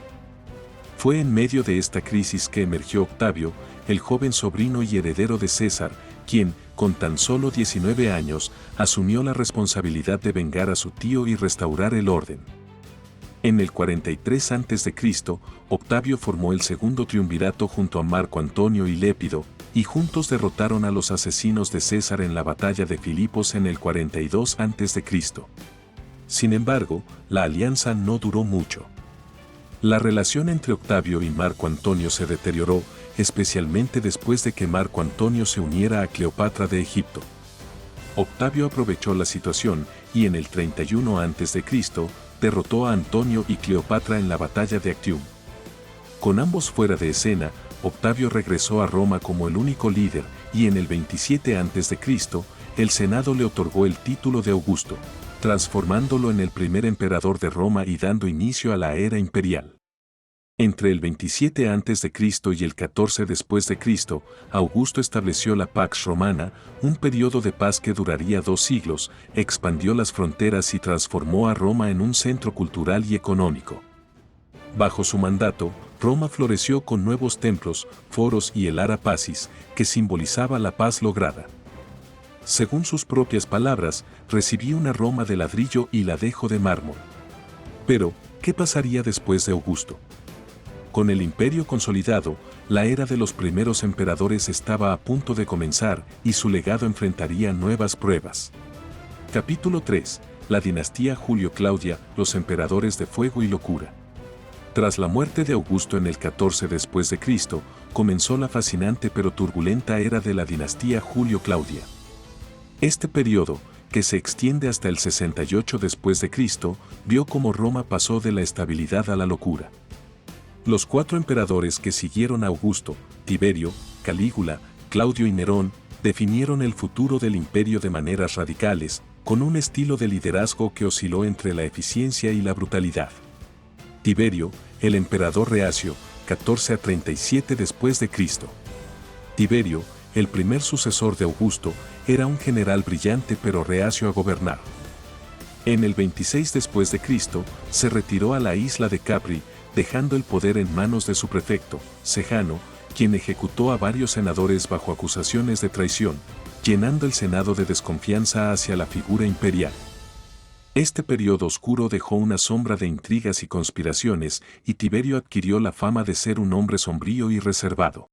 Fue en medio de esta crisis que emergió Octavio, el joven sobrino y heredero de César, quien, con tan solo 19 años, asumió la responsabilidad de vengar a su tío y restaurar el orden. En el 43 a.C., Octavio formó el segundo triunvirato junto a Marco Antonio y Lépido, y juntos derrotaron a los asesinos de César en la batalla de Filipos en el 42 a.C. Sin embargo, la alianza no duró mucho. La relación entre Octavio y Marco Antonio se deterioró, especialmente después de que Marco Antonio se uniera a Cleopatra de Egipto. Octavio aprovechó la situación y en el 31 a.C. derrotó a Antonio y Cleopatra en la batalla de Actium. Con ambos fuera de escena, Octavio regresó a Roma como el único líder y en el 27 a.C., el Senado le otorgó el título de Augusto, transformándolo en el primer emperador de Roma y dando inicio a la era imperial. Entre el 27 a.C. y el 14 después de Cristo, Augusto estableció la Pax Romana, un periodo de paz que duraría 2 siglos, expandió las fronteras y transformó a Roma en un centro cultural y económico. Bajo su mandato, Roma floreció con nuevos templos, foros y el Ara Pacis, que simbolizaba la paz lograda. Según sus propias palabras, recibí una Roma de ladrillo y la dejo de mármol. Pero, ¿qué pasaría después de Augusto? Con el imperio consolidado, la era de los primeros emperadores estaba a punto de comenzar y su legado enfrentaría nuevas pruebas. Capítulo 3. La dinastía Julio-Claudia, los emperadores de fuego y locura. Tras la muerte de Augusto en el 14 después de Cristo, comenzó la fascinante pero turbulenta era de la dinastía Julio-Claudia. Este periodo, que se extiende hasta el 68 después de Cristo, vio cómo Roma pasó de la estabilidad a la locura. Los 4 emperadores que siguieron a Augusto, Tiberio, Calígula, Claudio y Nerón, definieron el futuro del imperio de maneras radicales, con un estilo de liderazgo que osciló entre la eficiencia y la brutalidad. Tiberio, el emperador reacio, 14 a 37 después de Cristo. Tiberio, el primer sucesor de Augusto, era un general brillante pero reacio a gobernar. En el 26 después de Cristo, se retiró a la isla de Capri, dejando el poder en manos de su prefecto, Sejano, quien ejecutó a varios senadores bajo acusaciones de traición, llenando el Senado de desconfianza hacia la figura imperial. Este periodo oscuro dejó una sombra de intrigas y conspiraciones, y Tiberio adquirió la fama de ser un hombre sombrío y reservado.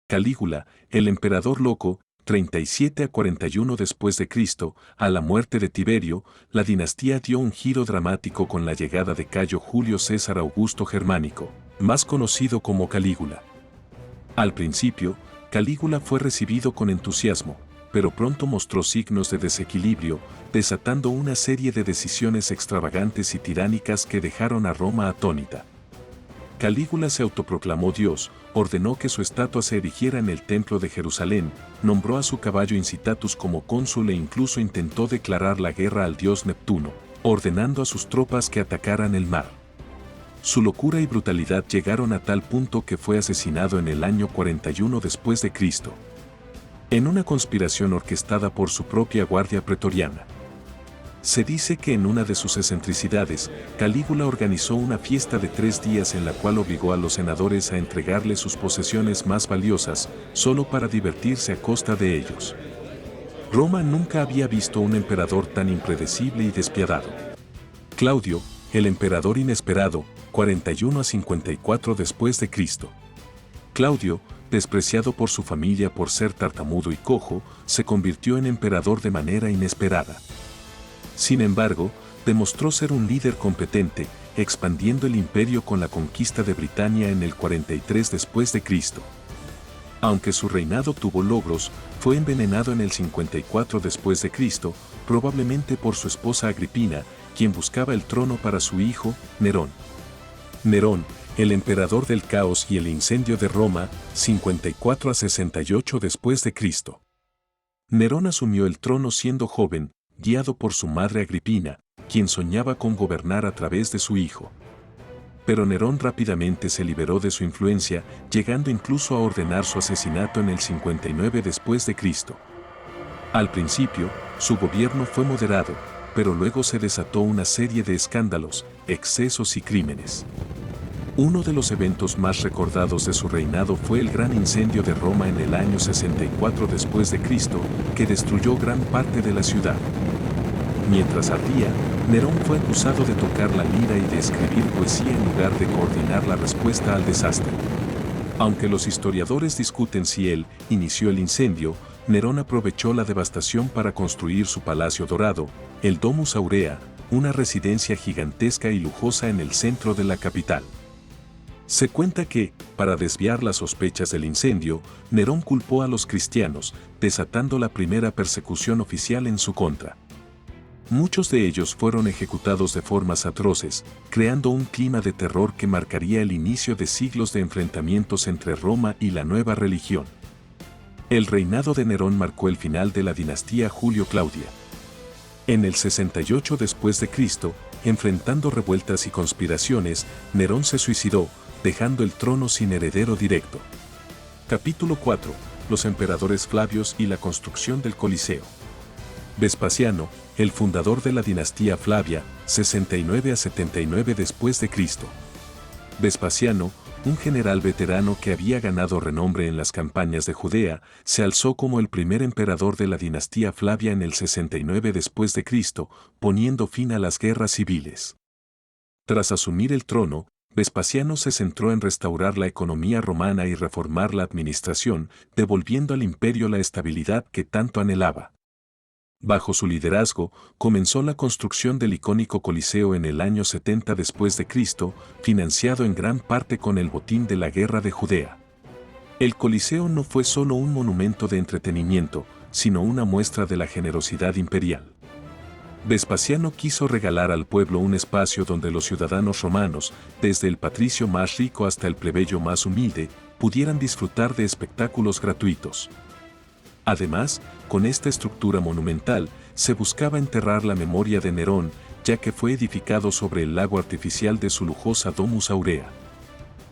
Calígula, el emperador loco, 37 a 41 después de Cristo, a la muerte de Tiberio, la dinastía dio un giro dramático con la llegada de Cayo Julio César Augusto Germánico, más conocido como Calígula. Al principio, Calígula fue recibido con entusiasmo, pero pronto mostró signos de desequilibrio, desatando una serie de decisiones extravagantes y tiránicas que dejaron a Roma atónita. Calígula se autoproclamó Dios, ordenó que su estatua se erigiera en el templo de Jerusalén, nombró a su caballo Incitatus como cónsul e incluso intentó declarar la guerra al dios Neptuno, ordenando a sus tropas que atacaran el mar. Su locura y brutalidad llegaron a tal punto que fue asesinado en el año 41 después de Cristo, en una conspiración orquestada por su propia guardia pretoriana. Se dice que en una de sus excentricidades, Calígula organizó una fiesta de 3 días en la cual obligó a los senadores a entregarle sus posesiones más valiosas, solo para divertirse a costa de ellos. Roma nunca había visto un emperador tan impredecible y despiadado. Claudio, el emperador inesperado, 41 a 54 después de Cristo. Claudio, despreciado por su familia por ser tartamudo y cojo, se convirtió en emperador de manera inesperada. Sin embargo, demostró ser un líder competente, expandiendo el imperio con la conquista de Britania en el 43 después de Cristo. Aunque su reinado tuvo logros, fue envenenado en el 54 después de Cristo, probablemente por su esposa Agripina, quien buscaba el trono para su hijo, Nerón. Nerón, el emperador del caos y el incendio de Roma, 54 a 68 después de Cristo. Nerón asumió el trono siendo joven, guiado por su madre Agripina, quien soñaba con gobernar a través de su hijo. Pero Nerón rápidamente se liberó de su influencia, llegando incluso a ordenar su asesinato en el 59 después de Cristo. Al principio, su gobierno fue moderado, pero luego se desató una serie de escándalos, excesos y crímenes. Uno de los eventos más recordados de su reinado fue el gran incendio de Roma en el año 64 después de Cristo, que destruyó gran parte de la ciudad. Mientras ardía, Nerón fue acusado de tocar la lira y de escribir poesía en lugar de coordinar la respuesta al desastre. Aunque los historiadores discuten si él inició el incendio, Nerón aprovechó la devastación para construir su palacio dorado, el Domus Aurea, una residencia gigantesca y lujosa en el centro de la capital. Se cuenta que, para desviar las sospechas del incendio, Nerón culpó a los cristianos, desatando la primera persecución oficial en su contra. Muchos de ellos fueron ejecutados de formas atroces, creando un clima de terror que marcaría el inicio de siglos de enfrentamientos entre Roma y la nueva religión. El reinado de Nerón marcó el final de la dinastía Julio-Claudia. En el 68 después de Cristo, enfrentando revueltas y conspiraciones, Nerón se suicidó, dejando el trono sin heredero directo. Capítulo 4. Los emperadores Flavios y la construcción del Coliseo. Vespasiano, el fundador de la dinastía Flavia, 69 a 79 después de Cristo. Vespasiano, un general veterano que había ganado renombre en las campañas de Judea, se alzó como el primer emperador de la dinastía Flavia en el 69 después de Cristo, poniendo fin a las guerras civiles. Tras asumir el trono, Vespasiano se centró en restaurar la economía romana y reformar la administración, devolviendo al imperio la estabilidad que tanto anhelaba. Bajo su liderazgo, comenzó la construcción del icónico Coliseo en el año 70 después de Cristo, financiado en gran parte con el botín de la Guerra de Judea. El Coliseo no fue solo un monumento de entretenimiento, sino una muestra de la generosidad imperial. Vespasiano quiso regalar al pueblo un espacio donde los ciudadanos romanos, desde el patricio más rico hasta el plebeyo más humilde, pudieran disfrutar de espectáculos gratuitos. Además, con esta estructura monumental, se buscaba enterrar la memoria de Nerón, ya que fue edificado sobre el lago artificial de su lujosa Domus Aurea.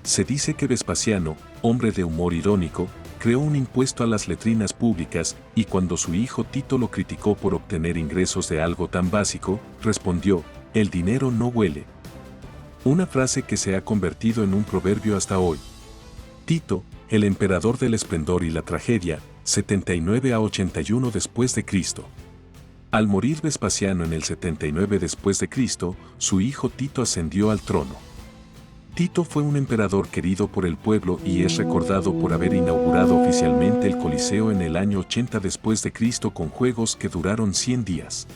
Se dice que Vespasiano, hombre de humor irónico, creó un impuesto a las letrinas públicas y cuando su hijo Tito lo criticó por obtener ingresos de algo tan básico, respondió, «El dinero no huele». Una frase que se ha convertido en un proverbio hasta hoy. Tito, el emperador del esplendor y la tragedia, 79 a 81 después de Cristo. Al morir Vespasiano en el 79 después de Cristo, su hijo Tito ascendió al trono. Tito fue un emperador querido por el pueblo y es recordado por haber inaugurado oficialmente el Coliseo en el año 80 después de Cristo con juegos que duraron 100 días.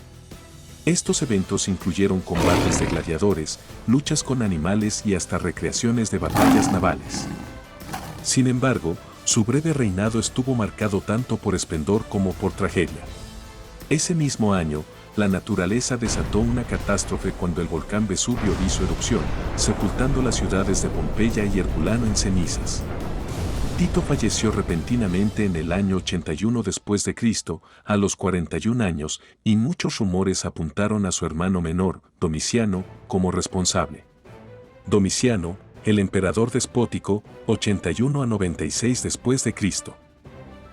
Estos eventos incluyeron combates de gladiadores, luchas con animales y hasta recreaciones de batallas navales. Sin embargo, su breve reinado estuvo marcado tanto por esplendor como por tragedia. Ese mismo año, la naturaleza desató una catástrofe cuando el volcán Vesubio hizo erupción, sepultando las ciudades de Pompeya y Herculano en cenizas. Tito falleció repentinamente en el año 81 después de Cristo, a los 41 años, y muchos rumores apuntaron a su hermano menor, Domiciano, como responsable. Domiciano, el emperador despótico, 81 a 96 después de Cristo.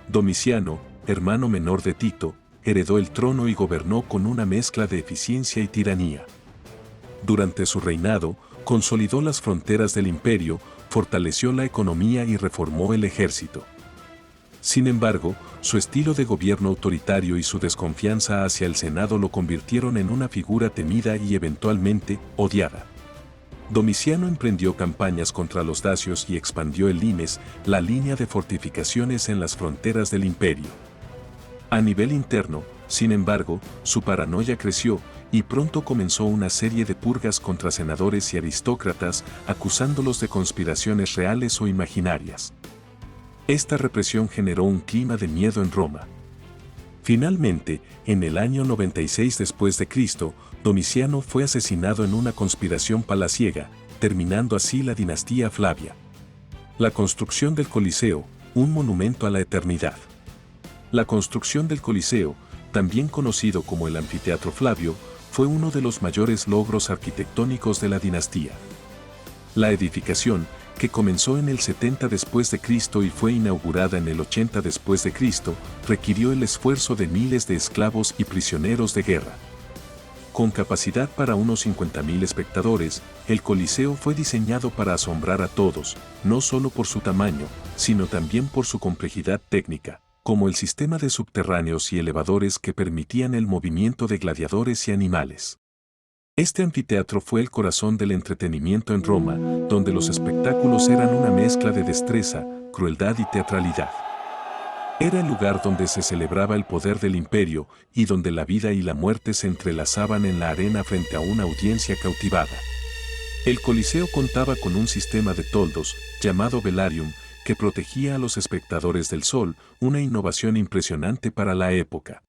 Domiciano, hermano menor de Tito, heredó el trono y gobernó con una mezcla de eficiencia y tiranía. Durante su reinado, consolidó las fronteras del imperio, fortaleció la economía y reformó el ejército. Sin embargo, su estilo de gobierno autoritario y su desconfianza hacia el Senado lo convirtieron en una figura temida y eventualmente odiada. Domiciano emprendió campañas contra los dacios y expandió el limes, la línea de fortificaciones en las fronteras del imperio. A nivel interno, sin embargo, su paranoia creció y pronto comenzó una serie de purgas contra senadores y aristócratas, acusándolos de conspiraciones reales o imaginarias. Esta represión generó un clima de miedo en Roma. Finalmente, en el año 96 después de Cristo, Domiciano fue asesinado en una conspiración palaciega, terminando así la dinastía Flavia. La construcción del Coliseo, un monumento a la eternidad. La construcción del Coliseo, también conocido como el Anfiteatro Flavio, fue uno de los mayores logros arquitectónicos de la dinastía. La edificación, que comenzó en el 70 después de Cristo y fue inaugurada en el 80 después de Cristo, requirió el esfuerzo de miles de esclavos y prisioneros de guerra. Con capacidad para unos 50.000 espectadores, el Coliseo fue diseñado para asombrar a todos, no solo por su tamaño, sino también por su complejidad técnica, como el sistema de subterráneos y elevadores que permitían el movimiento de gladiadores y animales. Este anfiteatro fue el corazón del entretenimiento en Roma, donde los espectáculos eran una mezcla de destreza, crueldad y teatralidad. Era el lugar donde se celebraba el poder del imperio y donde la vida y la muerte se entrelazaban en la arena frente a una audiencia cautivada. El Coliseo contaba con un sistema de toldos, llamado velarium, que protegía a los espectadores del sol, una innovación impresionante para la época.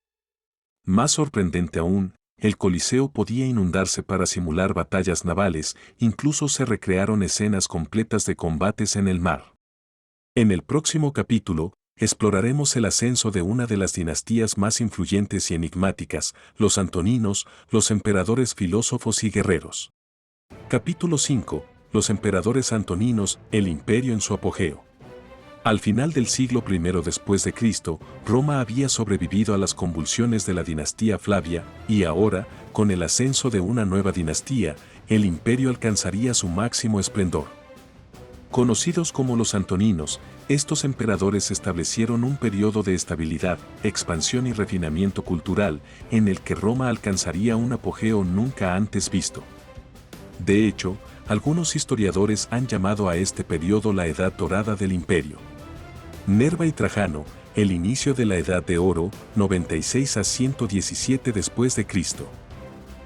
Más sorprendente aún, el Coliseo podía inundarse para simular batallas navales, incluso se recrearon escenas completas de combates en el mar. En el próximo capítulo, exploraremos el ascenso de una de las dinastías más influyentes y enigmáticas, los Antoninos, los emperadores filósofos y guerreros. Capítulo 5. Los emperadores antoninos, el imperio en su apogeo. Al final del siglo I después de Cristo, Roma había sobrevivido a las convulsiones de la dinastía Flavia, y ahora, con el ascenso de una nueva dinastía, el imperio alcanzaría su máximo esplendor. Conocidos como los Antoninos, estos emperadores establecieron un periodo de estabilidad, expansión y refinamiento cultural, en el que Roma alcanzaría un apogeo nunca antes visto. De hecho, algunos historiadores han llamado a este periodo la Edad Dorada del Imperio. Nerva y Trajano, el inicio de la Edad de Oro, 96 a 117 después de Cristo.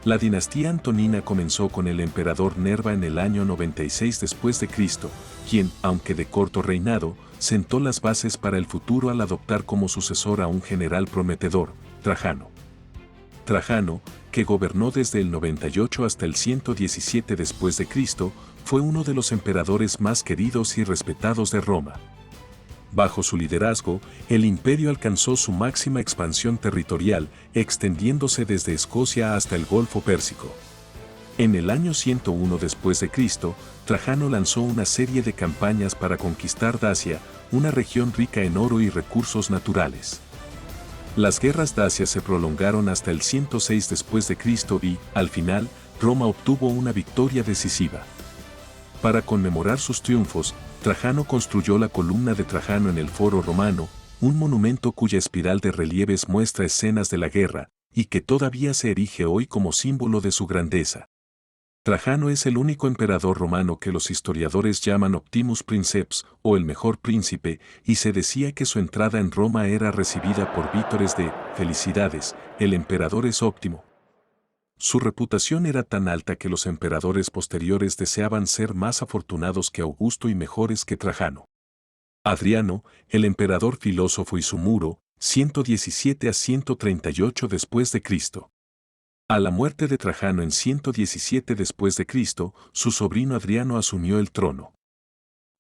La dinastía antonina comenzó con el emperador Nerva en el año 96 después de Cristo, quien, aunque de corto reinado, sentó las bases para el futuro al adoptar como sucesor a un general prometedor, Trajano. Trajano, que gobernó desde el 98 hasta el 117 después de Cristo, fue uno de los emperadores más queridos y respetados de Roma. Bajo su liderazgo, el imperio alcanzó su máxima expansión territorial, extendiéndose desde Escocia hasta el Golfo Pérsico. En el año 101 después de Cristo, Trajano lanzó una serie de campañas para conquistar Dacia, una región rica en oro y recursos naturales. Las guerras dacias se prolongaron hasta el 106 después de Cristo y, al final, Roma obtuvo una victoria decisiva. Para conmemorar sus triunfos, Trajano construyó la columna de Trajano en el Foro Romano, un monumento cuya espiral de relieves muestra escenas de la guerra, y que todavía se erige hoy como símbolo de su grandeza. Trajano es el único emperador romano que los historiadores llaman Optimus Princeps, o el mejor príncipe, y se decía que su entrada en Roma era recibida por vítores de «Felicidades, el emperador es óptimo». Su reputación era tan alta que los emperadores posteriores deseaban ser más afortunados que Augusto y mejores que Trajano. Adriano, el emperador filósofo y su muro, 117 a 138 después de Cristo. A la muerte de Trajano en 117 después de Cristo, su sobrino Adriano asumió el trono.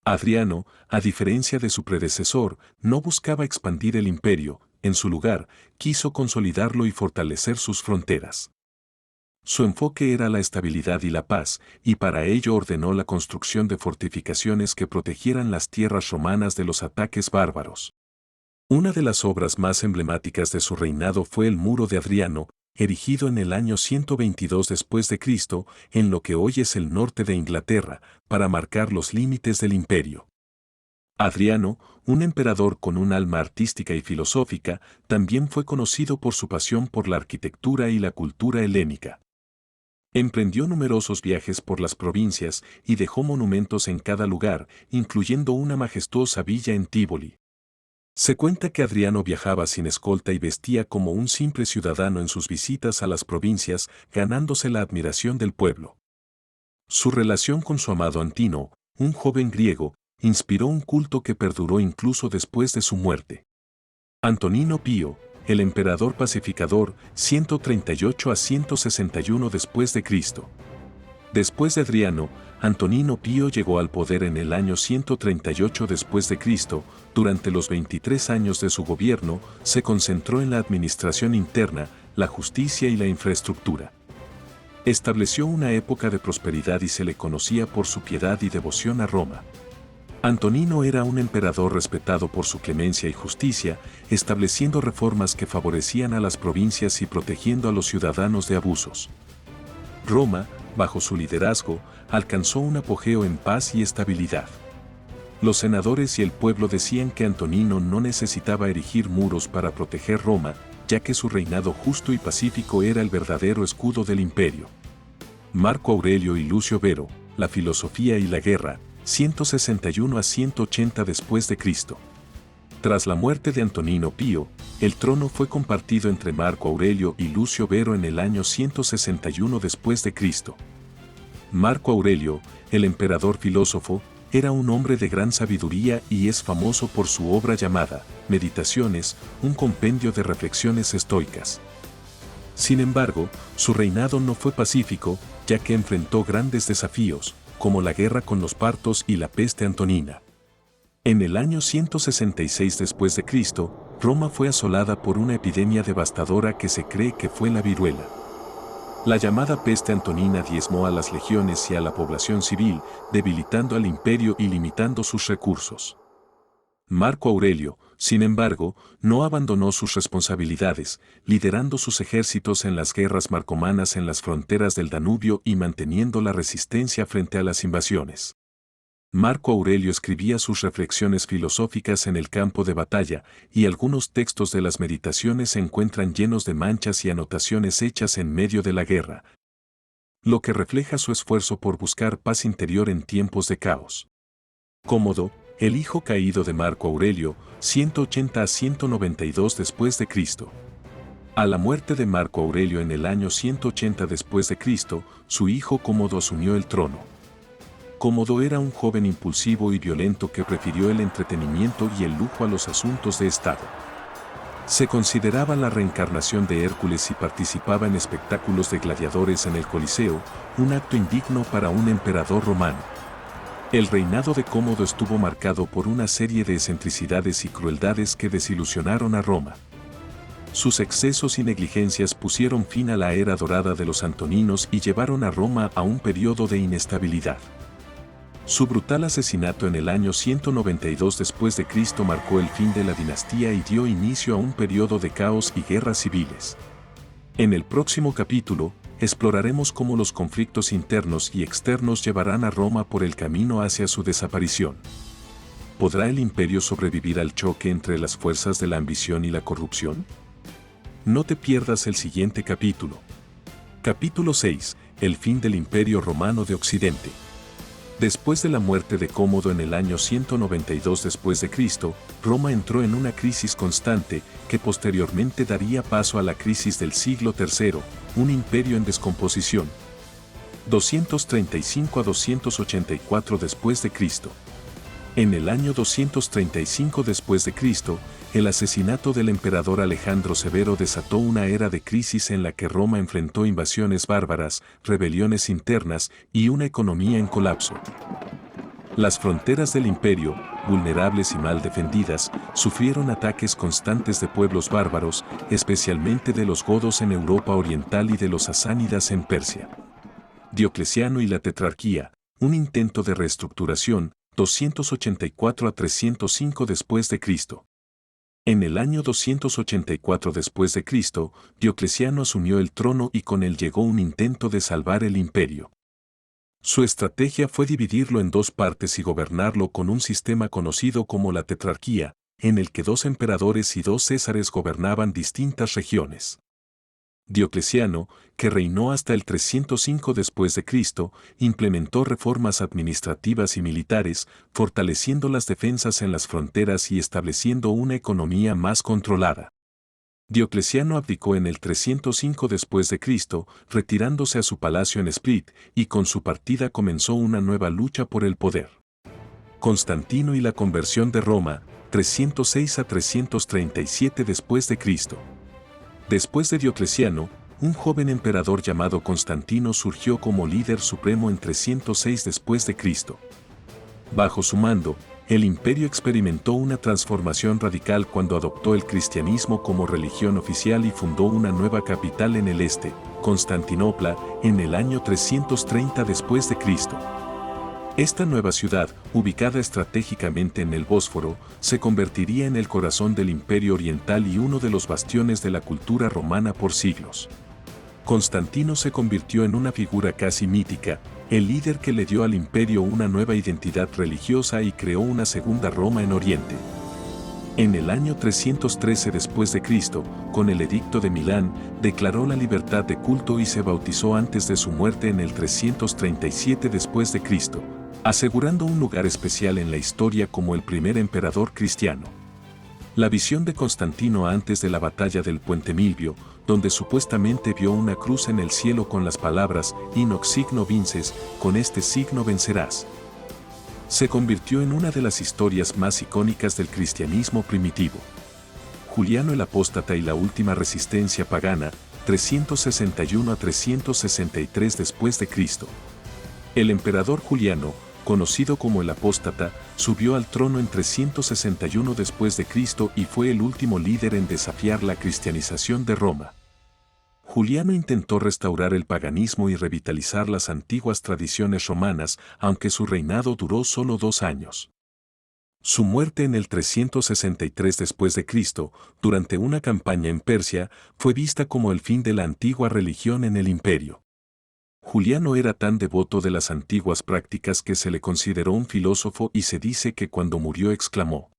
Adriano, a diferencia de su predecesor, no buscaba expandir el imperio, en su lugar, quiso consolidarlo y fortalecer sus fronteras. Su enfoque era la estabilidad y la paz, y para ello ordenó la construcción de fortificaciones que protegieran las tierras romanas de los ataques bárbaros. Una de las obras más emblemáticas de su reinado fue el Muro de Adriano, erigido en el año 122 después de Cristo, en lo que hoy es el norte de Inglaterra, para marcar los límites del imperio. Adriano, un emperador con un alma artística y filosófica, también fue conocido por su pasión por la arquitectura y la cultura helénica. Emprendió numerosos viajes por las provincias y dejó monumentos en cada lugar, incluyendo una majestuosa villa en Tívoli. Se cuenta que Adriano viajaba sin escolta y vestía como un simple ciudadano en sus visitas a las provincias, ganándose la admiración del pueblo. Su relación con su amado Antino, un joven griego, inspiró un culto que perduró incluso después de su muerte. Antonino Pío, el emperador pacificador, 138 a 161 después de Cristo. Después de Adriano, Antonino Pío llegó al poder en el año 138 después de Cristo. Durante los 23 años de su gobierno, se concentró en la administración interna, la justicia y la infraestructura. Estableció una época de prosperidad y se le conocía por su piedad y devoción a Roma. Antonino era un emperador respetado por su clemencia y justicia, estableciendo reformas que favorecían a las provincias y protegiendo a los ciudadanos de abusos. Roma, bajo su liderazgo, alcanzó un apogeo en paz y estabilidad. Los senadores y el pueblo decían que Antonino no necesitaba erigir muros para proteger Roma, ya que su reinado justo y pacífico era el verdadero escudo del imperio. Marco Aurelio y Lucio Vero, La filosofía y la guerra, 161 a 180 después de Cristo. Tras la muerte de Antonino Pío, el trono fue compartido entre Marco Aurelio y Lucio Vero en el año 161 después de Cristo. Marco Aurelio, el emperador filósofo, era un hombre de gran sabiduría y es famoso por su obra llamada Meditaciones, un compendio de reflexiones estoicas. Sin embargo, su reinado no fue pacífico, ya que enfrentó grandes desafíos, como la guerra con los partos y la peste antonina. En el año 166 después de Cristo, Roma fue asolada por una epidemia devastadora que se cree que fue la viruela. La llamada peste antonina diezmó a las legiones y a la población civil, debilitando al imperio y limitando sus recursos. Marco Aurelio, sin embargo, no abandonó sus responsabilidades, liderando sus ejércitos en las guerras marcomanas en las fronteras del Danubio y manteniendo la resistencia frente a las invasiones. Marco Aurelio escribía sus reflexiones filosóficas en el campo de batalla, y algunos textos de las meditaciones se encuentran llenos de manchas y anotaciones hechas en medio de la guerra, lo que refleja su esfuerzo por buscar paz interior en tiempos de caos. Cómodo, el hijo caído de Marco Aurelio, 180 a 192 después de Cristo. A la muerte de Marco Aurelio en el año 180 después de Cristo, su hijo Cómodo asumió el trono. Cómodo era un joven impulsivo y violento que prefirió el entretenimiento y el lujo a los asuntos de Estado. Se consideraba la reencarnación de Hércules y participaba en espectáculos de gladiadores en el Coliseo, un acto indigno para un emperador romano. El reinado de Cómodo estuvo marcado por una serie de excentricidades y crueldades que desilusionaron a Roma. Sus excesos y negligencias pusieron fin a la era dorada de los antoninos y llevaron a Roma a un periodo de inestabilidad. Su brutal asesinato en el año 192 después de Cristo marcó el fin de la dinastía y dio inicio a un periodo de caos y guerras civiles. En el próximo capítulo, exploraremos cómo los conflictos internos y externos llevarán a Roma por el camino hacia su desaparición. ¿Podrá el imperio sobrevivir al choque entre las fuerzas de la ambición y la corrupción? No te pierdas el siguiente capítulo. Capítulo 6. El fin del Imperio Romano de Occidente. Después de la muerte de Cómodo en el año 192 después de Cristo, Roma entró en una crisis constante que posteriormente daría paso a la crisis del siglo III, un imperio en descomposición. 235 a 284 después de Cristo. En el año 235 después de Cristo, el asesinato del emperador Alejandro Severo desató una era de crisis en la que Roma enfrentó invasiones bárbaras, rebeliones internas y una economía en colapso. Las fronteras del imperio, vulnerables y mal defendidas, sufrieron ataques constantes de pueblos bárbaros, especialmente de los godos en Europa Oriental y de los sasánidas en Persia. Diocleciano y la Tetrarquía, un intento de reestructuración, 284 a 305 después de Cristo. En el año 284 después de Cristo, Diocleciano asumió el trono y con él llegó un intento de salvar el imperio. Su estrategia fue dividirlo en dos partes y gobernarlo con un sistema conocido como la Tetrarquía, en el que dos emperadores y dos césares gobernaban distintas regiones. Diocleciano, que reinó hasta el 305 después de Cristo, implementó reformas administrativas y militares, fortaleciendo las defensas en las fronteras y estableciendo una economía más controlada. Diocleciano abdicó en el 305 después de Cristo, retirándose a su palacio en Split, y con su partida comenzó una nueva lucha por el poder. Constantino y la conversión de Roma, 306 a 337 después de Cristo. Después de Diocleciano, un joven emperador llamado Constantino surgió como líder supremo en 306 después de Cristo. Bajo su mando, el imperio experimentó una transformación radical cuando adoptó el cristianismo como religión oficial y fundó una nueva capital en el este, Constantinopla, en el año 330 después de Cristo. Esta nueva ciudad, ubicada estratégicamente en el Bósforo, se convertiría en el corazón del Imperio Oriental y uno de los bastiones de la cultura romana por siglos. Constantino se convirtió en una figura casi mítica, el líder que le dio al imperio una nueva identidad religiosa y creó una segunda Roma en Oriente. En el año 313 después de Cristo, con el Edicto de Milán, declaró la libertad de culto y se bautizó antes de su muerte en el 337 después de Cristo, asegurando un lugar especial en la historia como el primer emperador cristiano. La visión de Constantino antes de la batalla del Puente Milvio, donde supuestamente vio una cruz en el cielo con las palabras «In hoc signo vinces», con este signo vencerás, se convirtió en una de las historias más icónicas del cristianismo primitivo. Juliano el Apóstata y la última resistencia pagana, 361 a 363 después de Cristo. El emperador Juliano, conocido como el Apóstata, subió al trono en 361 después de Cristo y fue el último líder en desafiar la cristianización de Roma. Juliano intentó restaurar el paganismo y revitalizar las antiguas tradiciones romanas, aunque su reinado duró solo 2 años. Su muerte en el 363 después de Cristo, durante una campaña en Persia, fue vista como el fin de la antigua religión en el imperio. Juliano era tan devoto de las antiguas prácticas que se le consideró un filósofo y se dice que cuando murió exclamó: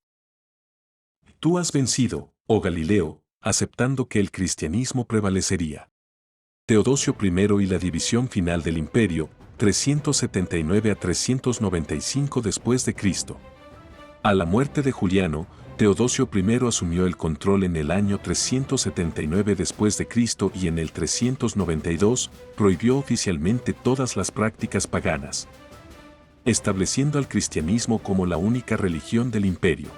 «Tú has vencido, oh Galileo», aceptando que el cristianismo prevalecería. Teodosio I y la división final del imperio, 379 a 395 después de Cristo. A la muerte de Juliano, Teodosio I asumió el control en el año 379 después de Cristo y en el 392 prohibió oficialmente todas las prácticas paganas, estableciendo al cristianismo como la única religión del imperio.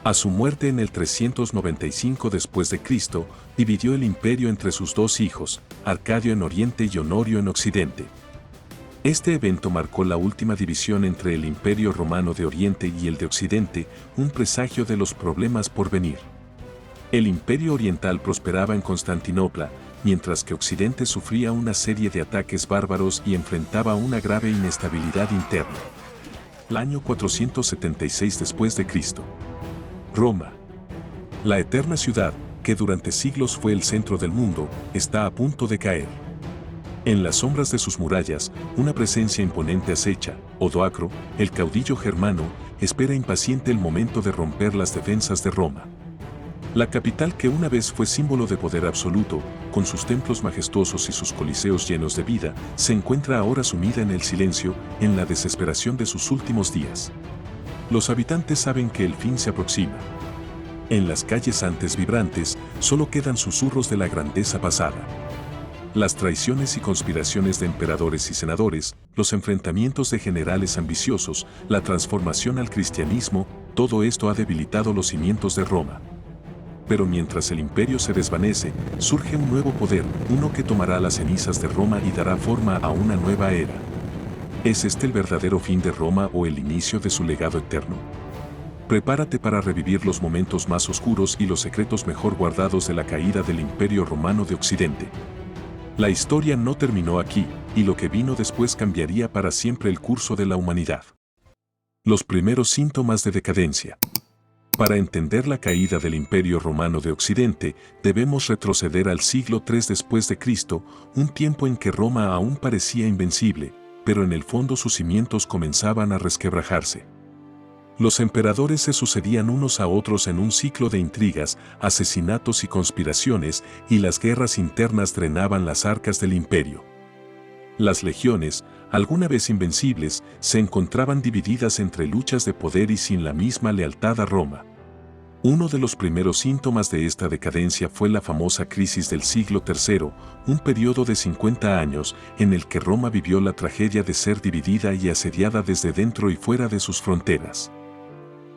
A su muerte en el 395 después de Cristo, dividió el imperio entre sus 2 hijos, Arcadio en Oriente y Honorio en Occidente. Este evento marcó la última división entre el Imperio Romano de Oriente y el de Occidente, un presagio de los problemas por venir. El Imperio Oriental prosperaba en Constantinopla, mientras que Occidente sufría una serie de ataques bárbaros y enfrentaba una grave inestabilidad interna. El año 476 después de Cristo. Roma. La eterna ciudad, que durante siglos fue el centro del mundo, está a punto de caer. En las sombras de sus murallas, una presencia imponente acecha. Odoacro, el caudillo germano, espera impaciente el momento de romper las defensas de Roma. La capital que una vez fue símbolo de poder absoluto, con sus templos majestuosos y sus coliseos llenos de vida, se encuentra ahora sumida en el silencio, en la desesperación de sus últimos días. Los habitantes saben que el fin se aproxima. En las calles antes vibrantes, solo quedan susurros de la grandeza pasada. Las traiciones y conspiraciones de emperadores y senadores, los enfrentamientos de generales ambiciosos, la transformación al cristianismo, todo esto ha debilitado los cimientos de Roma. Pero mientras el imperio se desvanece, surge un nuevo poder, uno que tomará las cenizas de Roma y dará forma a una nueva era. ¿Es este el verdadero fin de Roma o el inicio de su legado eterno? Prepárate para revivir los momentos más oscuros y los secretos mejor guardados de la caída del Imperio Romano de Occidente. La historia no terminó aquí, y lo que vino después cambiaría para siempre el curso de la humanidad. Los primeros síntomas de decadencia. Para entender la caída del Imperio Romano de Occidente, debemos retroceder al siglo III después de Cristo, un tiempo en que Roma aún parecía invencible, pero en el fondo sus cimientos comenzaban a resquebrajarse. Los emperadores se sucedían unos a otros en un ciclo de intrigas, asesinatos y conspiraciones, y las guerras internas drenaban las arcas del imperio. Las legiones, alguna vez invencibles, se encontraban divididas entre luchas de poder y sin la misma lealtad a Roma. Uno de los primeros síntomas de esta decadencia fue la famosa crisis del siglo III, un periodo de 50 años en el que Roma vivió la tragedia de ser dividida y asediada desde dentro y fuera de sus fronteras.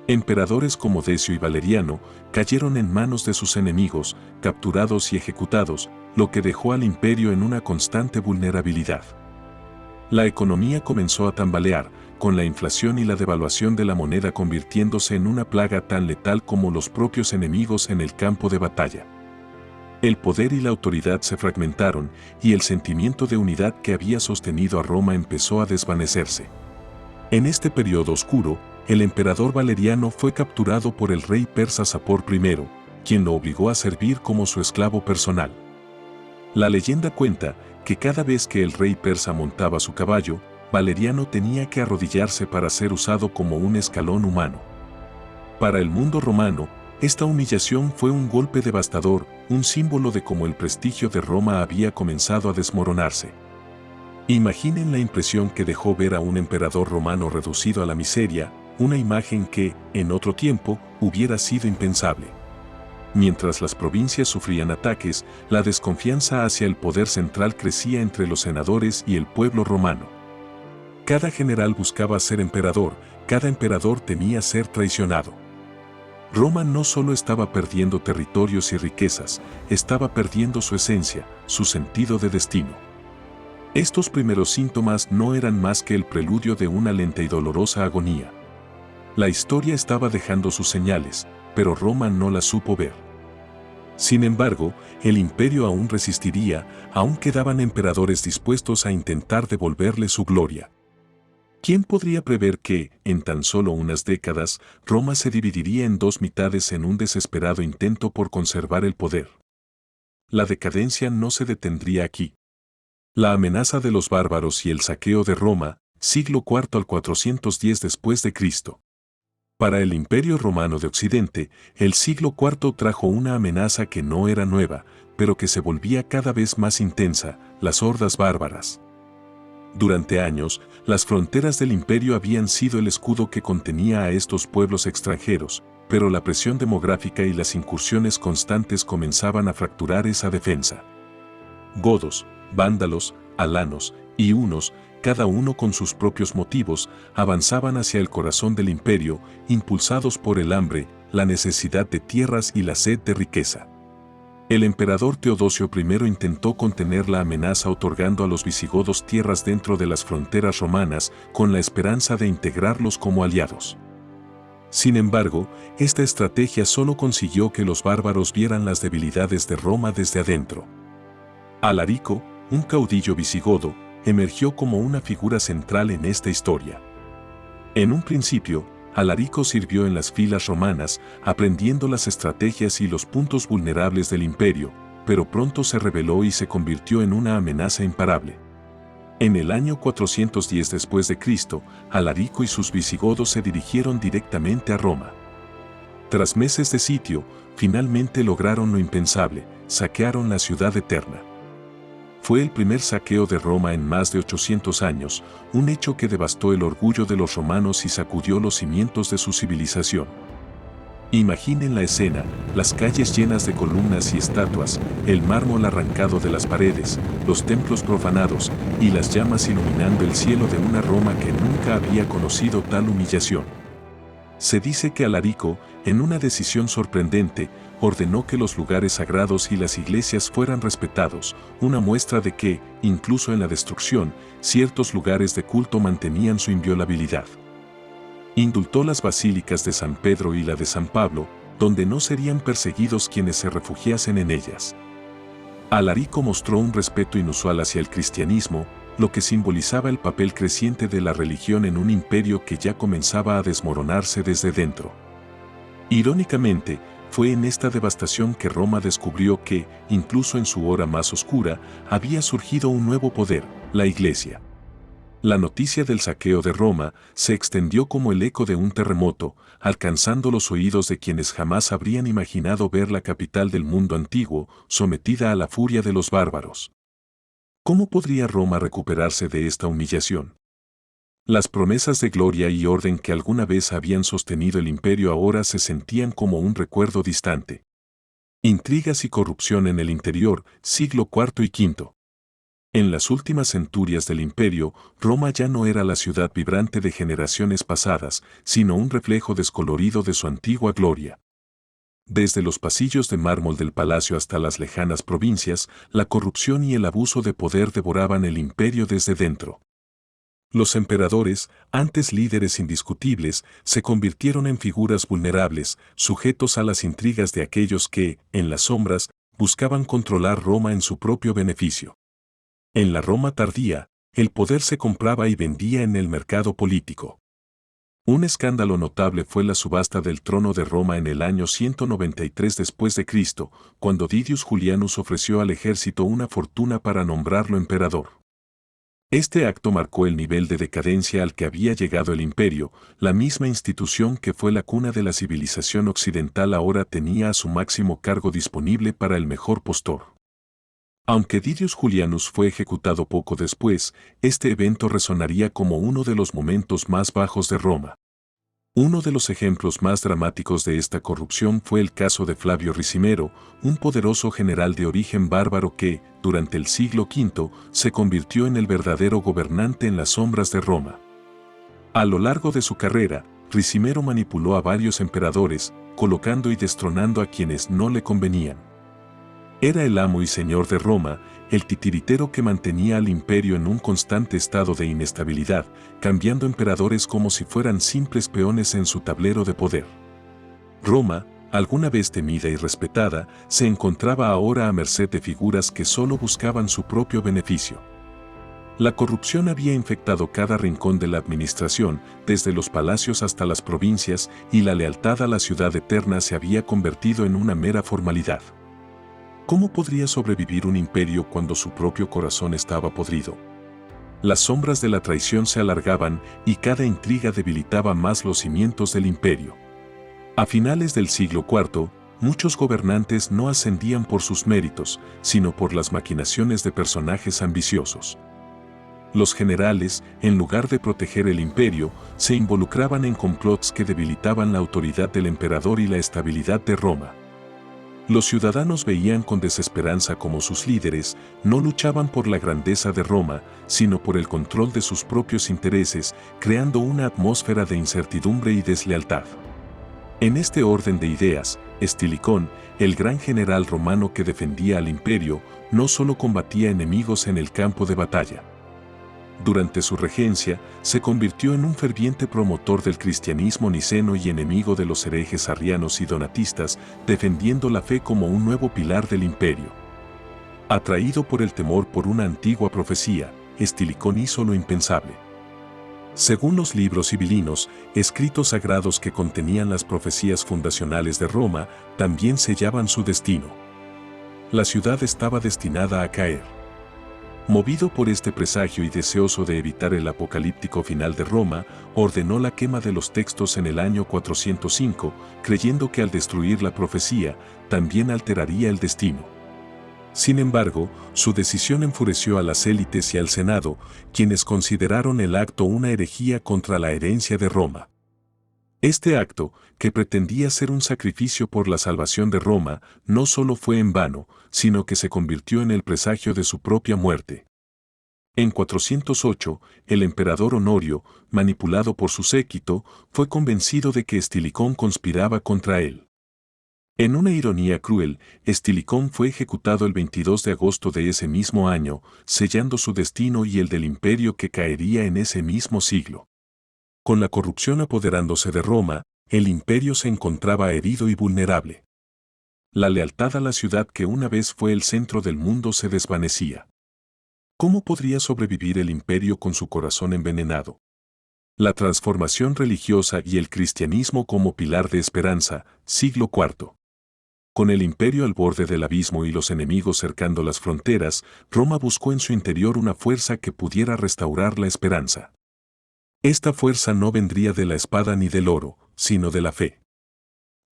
Emperadores como Decio y Valeriano cayeron en manos de sus enemigos, capturados y ejecutados, lo que dejó al imperio en una constante vulnerabilidad. La economía comenzó a tambalear, con la inflación y la devaluación de la moneda convirtiéndose en una plaga tan letal como los propios enemigos en el campo de batalla. El poder y la autoridad se fragmentaron, y el sentimiento de unidad que había sostenido a Roma empezó a desvanecerse. En este periodo oscuro, el emperador Valeriano fue capturado por el rey persa Sapor I, quien lo obligó a servir como su esclavo personal. La leyenda cuenta que cada vez que el rey persa montaba su caballo, Valeriano tenía que arrodillarse para ser usado como un escalón humano. Para el mundo romano, esta humillación fue un golpe devastador, un símbolo de cómo el prestigio de Roma había comenzado a desmoronarse. Imaginen la impresión que dejó ver a un emperador romano reducido a la miseria, una imagen que, en otro tiempo, hubiera sido impensable. Mientras las provincias sufrían ataques, la desconfianza hacia el poder central crecía entre los senadores y el pueblo romano. Cada general buscaba ser emperador, cada emperador temía ser traicionado. Roma no solo estaba perdiendo territorios y riquezas, estaba perdiendo su esencia, su sentido de destino. Estos primeros síntomas no eran más que el preludio de una lenta y dolorosa agonía. La historia estaba dejando sus señales, pero Roma no las supo ver. Sin embargo, el imperio aún resistiría, aún quedaban emperadores dispuestos a intentar devolverle su gloria. ¿Quién podría prever que, en tan solo unas décadas, Roma se dividiría en dos mitades en un desesperado intento por conservar el poder? La decadencia no se detendría aquí. La amenaza de los bárbaros y el saqueo de Roma, siglo IV al 410 después de Cristo. Para el Imperio Romano de Occidente, el siglo IV trajo una amenaza que no era nueva, pero que se volvía cada vez más intensa: las hordas bárbaras. Durante años, las fronteras del imperio habían sido el escudo que contenía a estos pueblos extranjeros, pero la presión demográfica y las incursiones constantes comenzaban a fracturar esa defensa. Godos, vándalos, alanos y hunos, cada uno con sus propios motivos, avanzaban hacia el corazón del imperio, impulsados por el hambre, la necesidad de tierras y la sed de riqueza. El emperador Teodosio I intentó contener la amenaza otorgando a los visigodos tierras dentro de las fronteras romanas con la esperanza de integrarlos como aliados. Sin embargo, esta estrategia solo consiguió que los bárbaros vieran las debilidades de Roma desde adentro. Alarico, un caudillo visigodo, emergió como una figura central en esta historia. En un principio, Alarico sirvió en las filas romanas, aprendiendo las estrategias y los puntos vulnerables del imperio, pero pronto se rebeló y se convirtió en una amenaza imparable. En el año 410 después de Cristo, Alarico y sus visigodos se dirigieron directamente a Roma. Tras meses de sitio, finalmente lograron lo impensable: saquearon la ciudad eterna. Fue el primer saqueo de Roma en más de 800 años, un hecho que devastó el orgullo de los romanos y sacudió los cimientos de su civilización. Imaginen la escena: las calles llenas de columnas y estatuas, el mármol arrancado de las paredes, los templos profanados y las llamas iluminando el cielo de una Roma que nunca había conocido tal humillación. Se dice que Alarico, en una decisión sorprendente, ordenó que los lugares sagrados y las iglesias fueran respetados, una muestra de que, incluso en la destrucción, ciertos lugares de culto mantenían su inviolabilidad. Indultó las basílicas de San Pedro y la de San Pablo, donde no serían perseguidos quienes se refugiasen en ellas. Alarico mostró un respeto inusual hacia el cristianismo, lo que simbolizaba el papel creciente de la religión en un imperio que ya comenzaba a desmoronarse desde dentro. Irónicamente, fue en esta devastación que Roma descubrió que, incluso en su hora más oscura, había surgido un nuevo poder: la Iglesia. La noticia del saqueo de Roma se extendió como el eco de un terremoto, alcanzando los oídos de quienes jamás habrían imaginado ver la capital del mundo antiguo sometida a la furia de los bárbaros. ¿Cómo podría Roma recuperarse de esta humillación? Las promesas de gloria y orden que alguna vez habían sostenido el imperio ahora se sentían como un recuerdo distante. Intrigas y corrupción en el interior, siglo IV y V. En las últimas centurias del imperio, Roma ya no era la ciudad vibrante de generaciones pasadas, sino un reflejo descolorido de su antigua gloria. Desde los pasillos de mármol del palacio hasta las lejanas provincias, la corrupción y el abuso de poder devoraban el imperio desde dentro. Los emperadores, antes líderes indiscutibles, se convirtieron en figuras vulnerables, sujetos a las intrigas de aquellos que, en las sombras, buscaban controlar Roma en su propio beneficio. En la Roma tardía, el poder se compraba y vendía en el mercado político. Un escándalo notable fue la subasta del trono de Roma en el año 193 después de Cristo, cuando Didius Julianus ofreció al ejército una fortuna para nombrarlo emperador. Este acto marcó el nivel de decadencia al que había llegado el imperio. La misma institución que fue la cuna de la civilización occidental ahora tenía a su máximo cargo disponible para el mejor postor. Aunque Didius Julianus fue ejecutado poco después, este evento resonaría como uno de los momentos más bajos de Roma. Uno de los ejemplos más dramáticos de esta corrupción fue el caso de Flavio Ricimero, un poderoso general de origen bárbaro que, durante el siglo V, se convirtió en el verdadero gobernante en las sombras de Roma. A lo largo de su carrera, Ricimero manipuló a varios emperadores, colocando y destronando a quienes no le convenían. Era el amo y señor de Roma, el titiritero que mantenía al imperio en un constante estado de inestabilidad, cambiando emperadores como si fueran simples peones en su tablero de poder. Roma, alguna vez temida y respetada, se encontraba ahora a merced de figuras que solo buscaban su propio beneficio. La corrupción había infectado cada rincón de la administración, desde los palacios hasta las provincias, y la lealtad a la ciudad eterna se había convertido en una mera formalidad. ¿Cómo podría sobrevivir un imperio cuando su propio corazón estaba podrido? Las sombras de la traición se alargaban y cada intriga debilitaba más los cimientos del imperio. A finales del siglo IV, muchos gobernantes no ascendían por sus méritos, sino por las maquinaciones de personajes ambiciosos. Los generales, en lugar de proteger el imperio, se involucraban en complots que debilitaban la autoridad del emperador y la estabilidad de Roma. Los ciudadanos veían con desesperanza cómo sus líderes no luchaban por la grandeza de Roma, sino por el control de sus propios intereses, creando una atmósfera de incertidumbre y deslealtad. En este orden de ideas, Estilicón, el gran general romano que defendía al imperio, no solo combatía enemigos en el campo de batalla. Durante su regencia, se convirtió en un ferviente promotor del cristianismo niceno y enemigo de los herejes arrianos y donatistas, defendiendo la fe como un nuevo pilar del imperio. Atraído por el temor por una antigua profecía, Estilicón hizo lo impensable. Según los libros sibilinos, escritos sagrados que contenían las profecías fundacionales de Roma, también sellaban su destino. La ciudad estaba destinada a caer. Movido por este presagio y deseoso de evitar el apocalíptico final de Roma, ordenó la quema de los textos en el año 405, creyendo que al destruir la profecía, también alteraría el destino. Sin embargo, su decisión enfureció a las élites y al Senado, quienes consideraron el acto una herejía contra la herencia de Roma. Este acto, que pretendía ser un sacrificio por la salvación de Roma, no solo fue en vano, sino que se convirtió en el presagio de su propia muerte. En 408, el emperador Honorio, manipulado por su séquito, fue convencido de que Estilicón conspiraba contra él. En una ironía cruel, Estilicón fue ejecutado el 22 de agosto de ese mismo año, sellando su destino y el del imperio que caería en ese mismo siglo. Con la corrupción apoderándose de Roma, el imperio se encontraba herido y vulnerable. La lealtad a la ciudad que una vez fue el centro del mundo se desvanecía. ¿Cómo podría sobrevivir el imperio con su corazón envenenado? La transformación religiosa y el cristianismo como pilar de esperanza, siglo IV. Con el imperio al borde del abismo y los enemigos cercando las fronteras, Roma buscó en su interior una fuerza que pudiera restaurar la esperanza. Esta fuerza no vendría de la espada ni del oro, sino de la fe.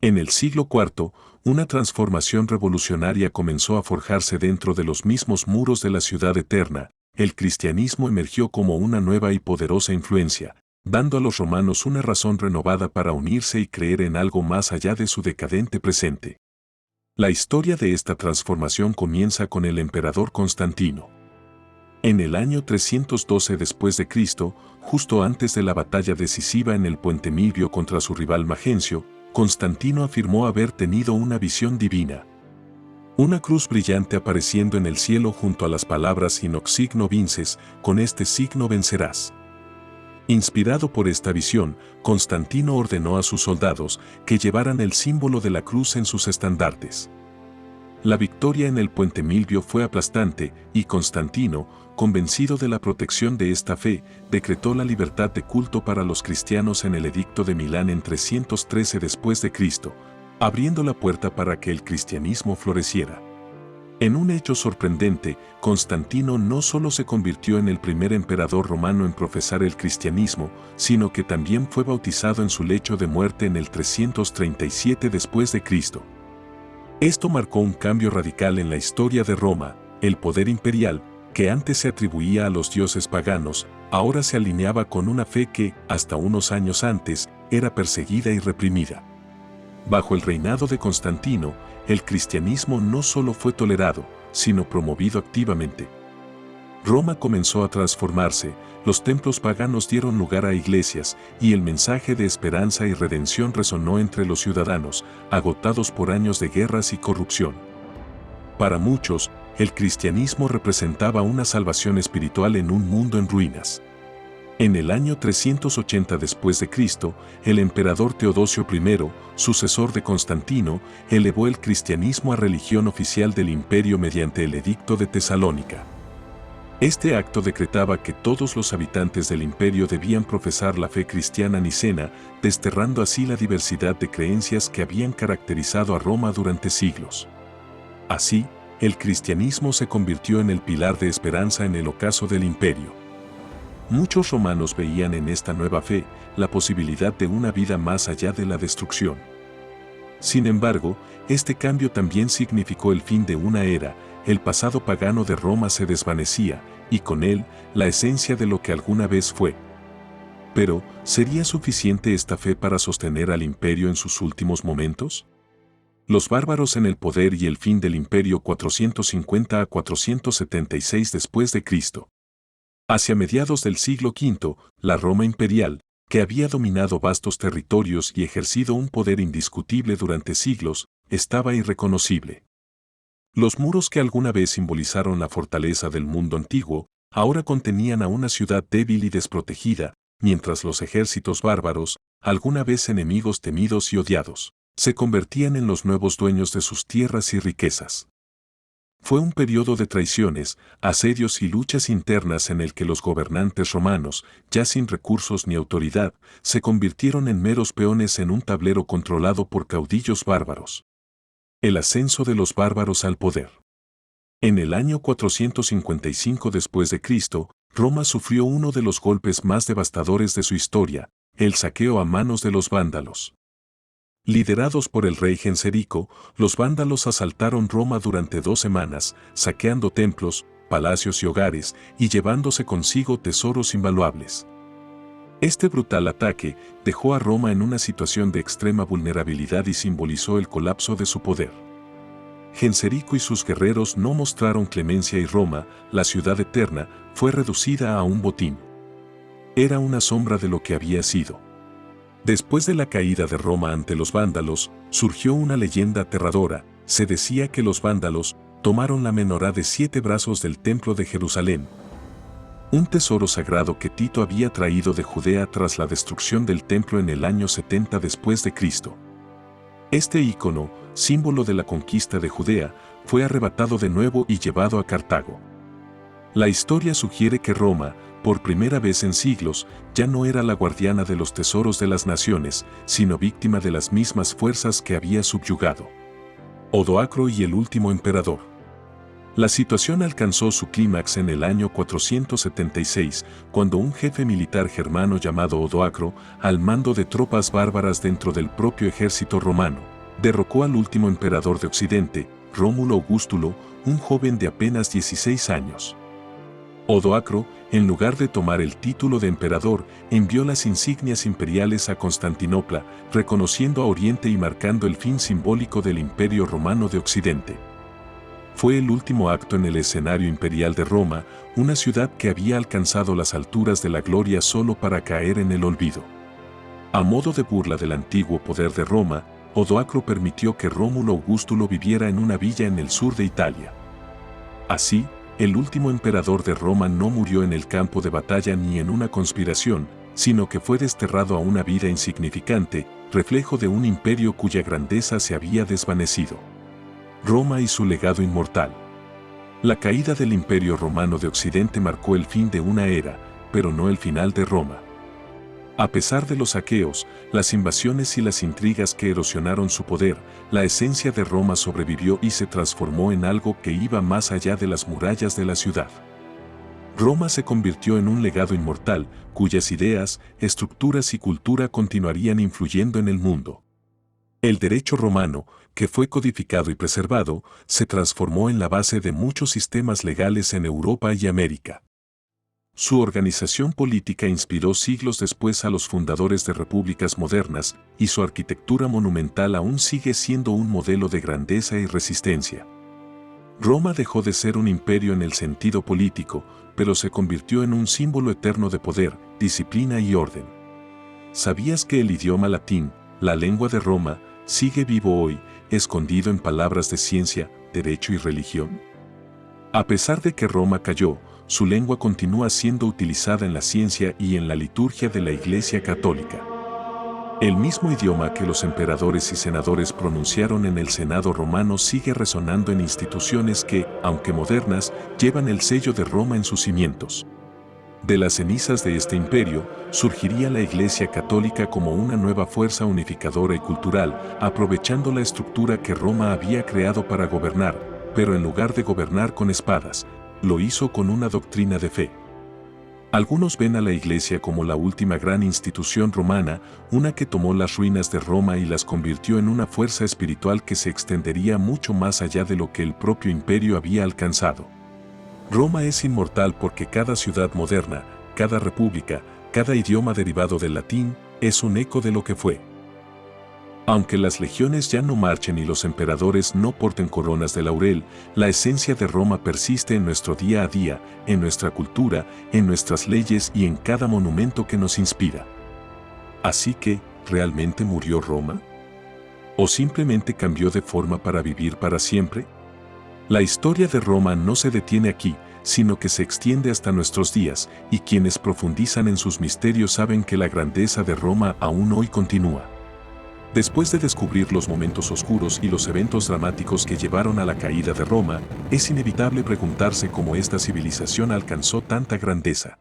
En el siglo IV, una transformación revolucionaria comenzó a forjarse dentro de los mismos muros de la ciudad eterna. El cristianismo emergió como una nueva y poderosa influencia, dando a los romanos una razón renovada para unirse y creer en algo más allá de su decadente presente. La historia de esta transformación comienza con el emperador Constantino. En el año 312 después de Cristo, justo antes de la batalla decisiva en el puente Milvio contra su rival Magencio, Constantino afirmó haber tenido una visión divina. Una cruz brillante apareciendo en el cielo junto a las palabras "In hoc signo vinces", con este signo vencerás. Inspirado por esta visión, Constantino ordenó a sus soldados que llevaran el símbolo de la cruz en sus estandartes. La victoria en el puente Milvio fue aplastante y Constantino, convencido de la protección de esta fe, decretó la libertad de culto para los cristianos en el Edicto de Milán en 313 después de Cristo, abriendo la puerta para que el cristianismo floreciera. En un hecho sorprendente, Constantino no solo se convirtió en el primer emperador romano en profesar el cristianismo, sino que también fue bautizado en su lecho de muerte en el 337 después de Cristo. Esto marcó un cambio radical en la historia de Roma. El poder imperial, que antes se atribuía a los dioses paganos, ahora se alineaba con una fe que, hasta unos años antes, era perseguida y reprimida. Bajo el reinado de Constantino, el cristianismo no solo fue tolerado, sino promovido activamente. Roma comenzó a transformarse, los templos paganos dieron lugar a iglesias, y el mensaje de esperanza y redención resonó entre los ciudadanos, agotados por años de guerras y corrupción. Para muchos, el cristianismo representaba una salvación espiritual en un mundo en ruinas. En el año 380 después de Cristo, el emperador Teodosio I, sucesor de Constantino, elevó el cristianismo a religión oficial del imperio mediante el Edicto de Tesalónica. Este acto decretaba que todos los habitantes del imperio debían profesar la fe cristiana nicena, desterrando así la diversidad de creencias que habían caracterizado a Roma durante siglos. Así, el cristianismo se convirtió en el pilar de esperanza en el ocaso del imperio. Muchos romanos veían en esta nueva fe la posibilidad de una vida más allá de la destrucción. Sin embargo, este cambio también significó el fin de una era. El pasado pagano de Roma se desvanecía, y con él, la esencia de lo que alguna vez fue. Pero, ¿sería suficiente esta fe para sostener al imperio en sus últimos momentos? Los bárbaros en el poder y el fin del imperio 450 a 476 después de Cristo. Hacia mediados del siglo V, la Roma imperial, que había dominado vastos territorios y ejercido un poder indiscutible durante siglos, estaba irreconocible. Los muros que alguna vez simbolizaron la fortaleza del mundo antiguo, ahora contenían a una ciudad débil y desprotegida, mientras los ejércitos bárbaros, alguna vez enemigos temidos y odiados, se convertían en los nuevos dueños de sus tierras y riquezas. Fue un periodo de traiciones, asedios y luchas internas en el que los gobernantes romanos, ya sin recursos ni autoridad, se convirtieron en meros peones en un tablero controlado por caudillos bárbaros. El ascenso de los bárbaros al poder. En el año 455 después de Cristo, Roma sufrió uno de los golpes más devastadores de su historia, el saqueo a manos de los vándalos. Liderados por el rey Genserico, los vándalos asaltaron Roma durante 2 semanas, saqueando templos, palacios y hogares, y llevándose consigo tesoros invaluables. Este brutal ataque dejó a Roma en una situación de extrema vulnerabilidad y simbolizó el colapso de su poder. Genserico y sus guerreros no mostraron clemencia y Roma, la ciudad eterna, fue reducida a un botín. Era una sombra de lo que había sido. Después de la caída de Roma ante los vándalos, surgió una leyenda aterradora. Se decía que los vándalos tomaron la menorá de 7 brazos del Templo de Jerusalén, un tesoro sagrado que Tito había traído de Judea tras la destrucción del templo en el año 70 después de Cristo. Este ícono, símbolo de la conquista de Judea, fue arrebatado de nuevo y llevado a Cartago. La historia sugiere que Roma, por primera vez en siglos, ya no era la guardiana de los tesoros de las naciones, sino víctima de las mismas fuerzas que había subyugado. Odoacro y el último emperador. La situación alcanzó su clímax en el año 476, cuando un jefe militar germano llamado Odoacro, al mando de tropas bárbaras dentro del propio ejército romano, derrocó al último emperador de Occidente, Rómulo Augustulo, un joven de apenas 16 años. Odoacro, en lugar de tomar el título de emperador, envió las insignias imperiales a Constantinopla, reconociendo a Oriente y marcando el fin simbólico del Imperio Romano de Occidente. Fue el último acto en el escenario imperial de Roma, una ciudad que había alcanzado las alturas de la gloria solo para caer en el olvido. A modo de burla del antiguo poder de Roma, Odoacro permitió que Rómulo Augustulo viviera en una villa en el sur de Italia. Así, el último emperador de Roma no murió en el campo de batalla ni en una conspiración, sino que fue desterrado a una vida insignificante, reflejo de un imperio cuya grandeza se había desvanecido. Roma y su legado inmortal. La caída del Imperio Romano de Occidente marcó el fin de una era, pero no el final de Roma. A pesar de los saqueos, las invasiones y las intrigas que erosionaron su poder, la esencia de Roma sobrevivió y se transformó en algo que iba más allá de las murallas de la ciudad. Roma se convirtió en un legado inmortal, cuyas ideas, estructuras y cultura continuarían influyendo en el mundo. El derecho romano, que fue codificado y preservado, se transformó en la base de muchos sistemas legales en Europa y América. Su organización política inspiró siglos después a los fundadores de repúblicas modernas, y su arquitectura monumental aún sigue siendo un modelo de grandeza y resistencia. Roma dejó de ser un imperio en el sentido político, pero se convirtió en un símbolo eterno de poder, disciplina y orden. ¿Sabías que el idioma latín, la lengua de Roma, sigue vivo hoy, escondido en palabras de ciencia, derecho y religión? A pesar de que Roma cayó, su lengua continúa siendo utilizada en la ciencia y en la liturgia de la Iglesia Católica. El mismo idioma que los emperadores y senadores pronunciaron en el Senado romano sigue resonando en instituciones que, aunque modernas, llevan el sello de Roma en sus cimientos. De las cenizas de este imperio, surgiría la Iglesia Católica como una nueva fuerza unificadora y cultural, aprovechando la estructura que Roma había creado para gobernar, pero en lugar de gobernar con espadas, lo hizo con una doctrina de fe. Algunos ven a la Iglesia como la última gran institución romana, una que tomó las ruinas de Roma y las convirtió en una fuerza espiritual que se extendería mucho más allá de lo que el propio imperio había alcanzado. Roma es inmortal porque cada ciudad moderna, cada república, cada idioma derivado del latín, es un eco de lo que fue. Aunque las legiones ya no marchen y los emperadores no porten coronas de laurel, la esencia de Roma persiste en nuestro día a día, en nuestra cultura, en nuestras leyes y en cada monumento que nos inspira. Así que, ¿realmente murió Roma? ¿O simplemente cambió de forma para vivir para siempre? La historia de Roma no se detiene aquí, sino que se extiende hasta nuestros días, y quienes profundizan en sus misterios saben que la grandeza de Roma aún hoy continúa. Después de descubrir los momentos oscuros y los eventos dramáticos que llevaron a la caída de Roma, es inevitable preguntarse cómo esta civilización alcanzó tanta grandeza.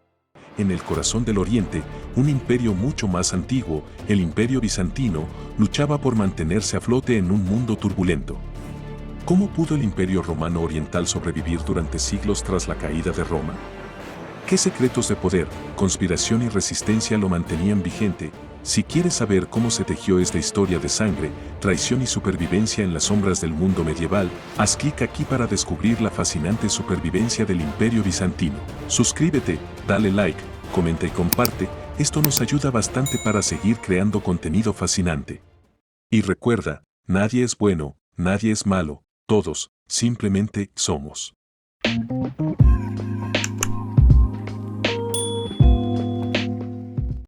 En el corazón del Oriente, un imperio mucho más antiguo, el Imperio Bizantino, luchaba por mantenerse a flote en un mundo turbulento. ¿Cómo pudo el Imperio Romano Oriental sobrevivir durante siglos tras la caída de Roma? ¿Qué secretos de poder, conspiración y resistencia lo mantenían vigente? Si quieres saber cómo se tejió esta historia de sangre, traición y supervivencia en las sombras del mundo medieval, haz clic aquí para descubrir la fascinante supervivencia del Imperio Bizantino. Suscríbete, dale like, comenta y comparte, esto nos ayuda bastante para seguir creando contenido fascinante. Y recuerda, nadie es bueno, nadie es malo, todos, simplemente, somos.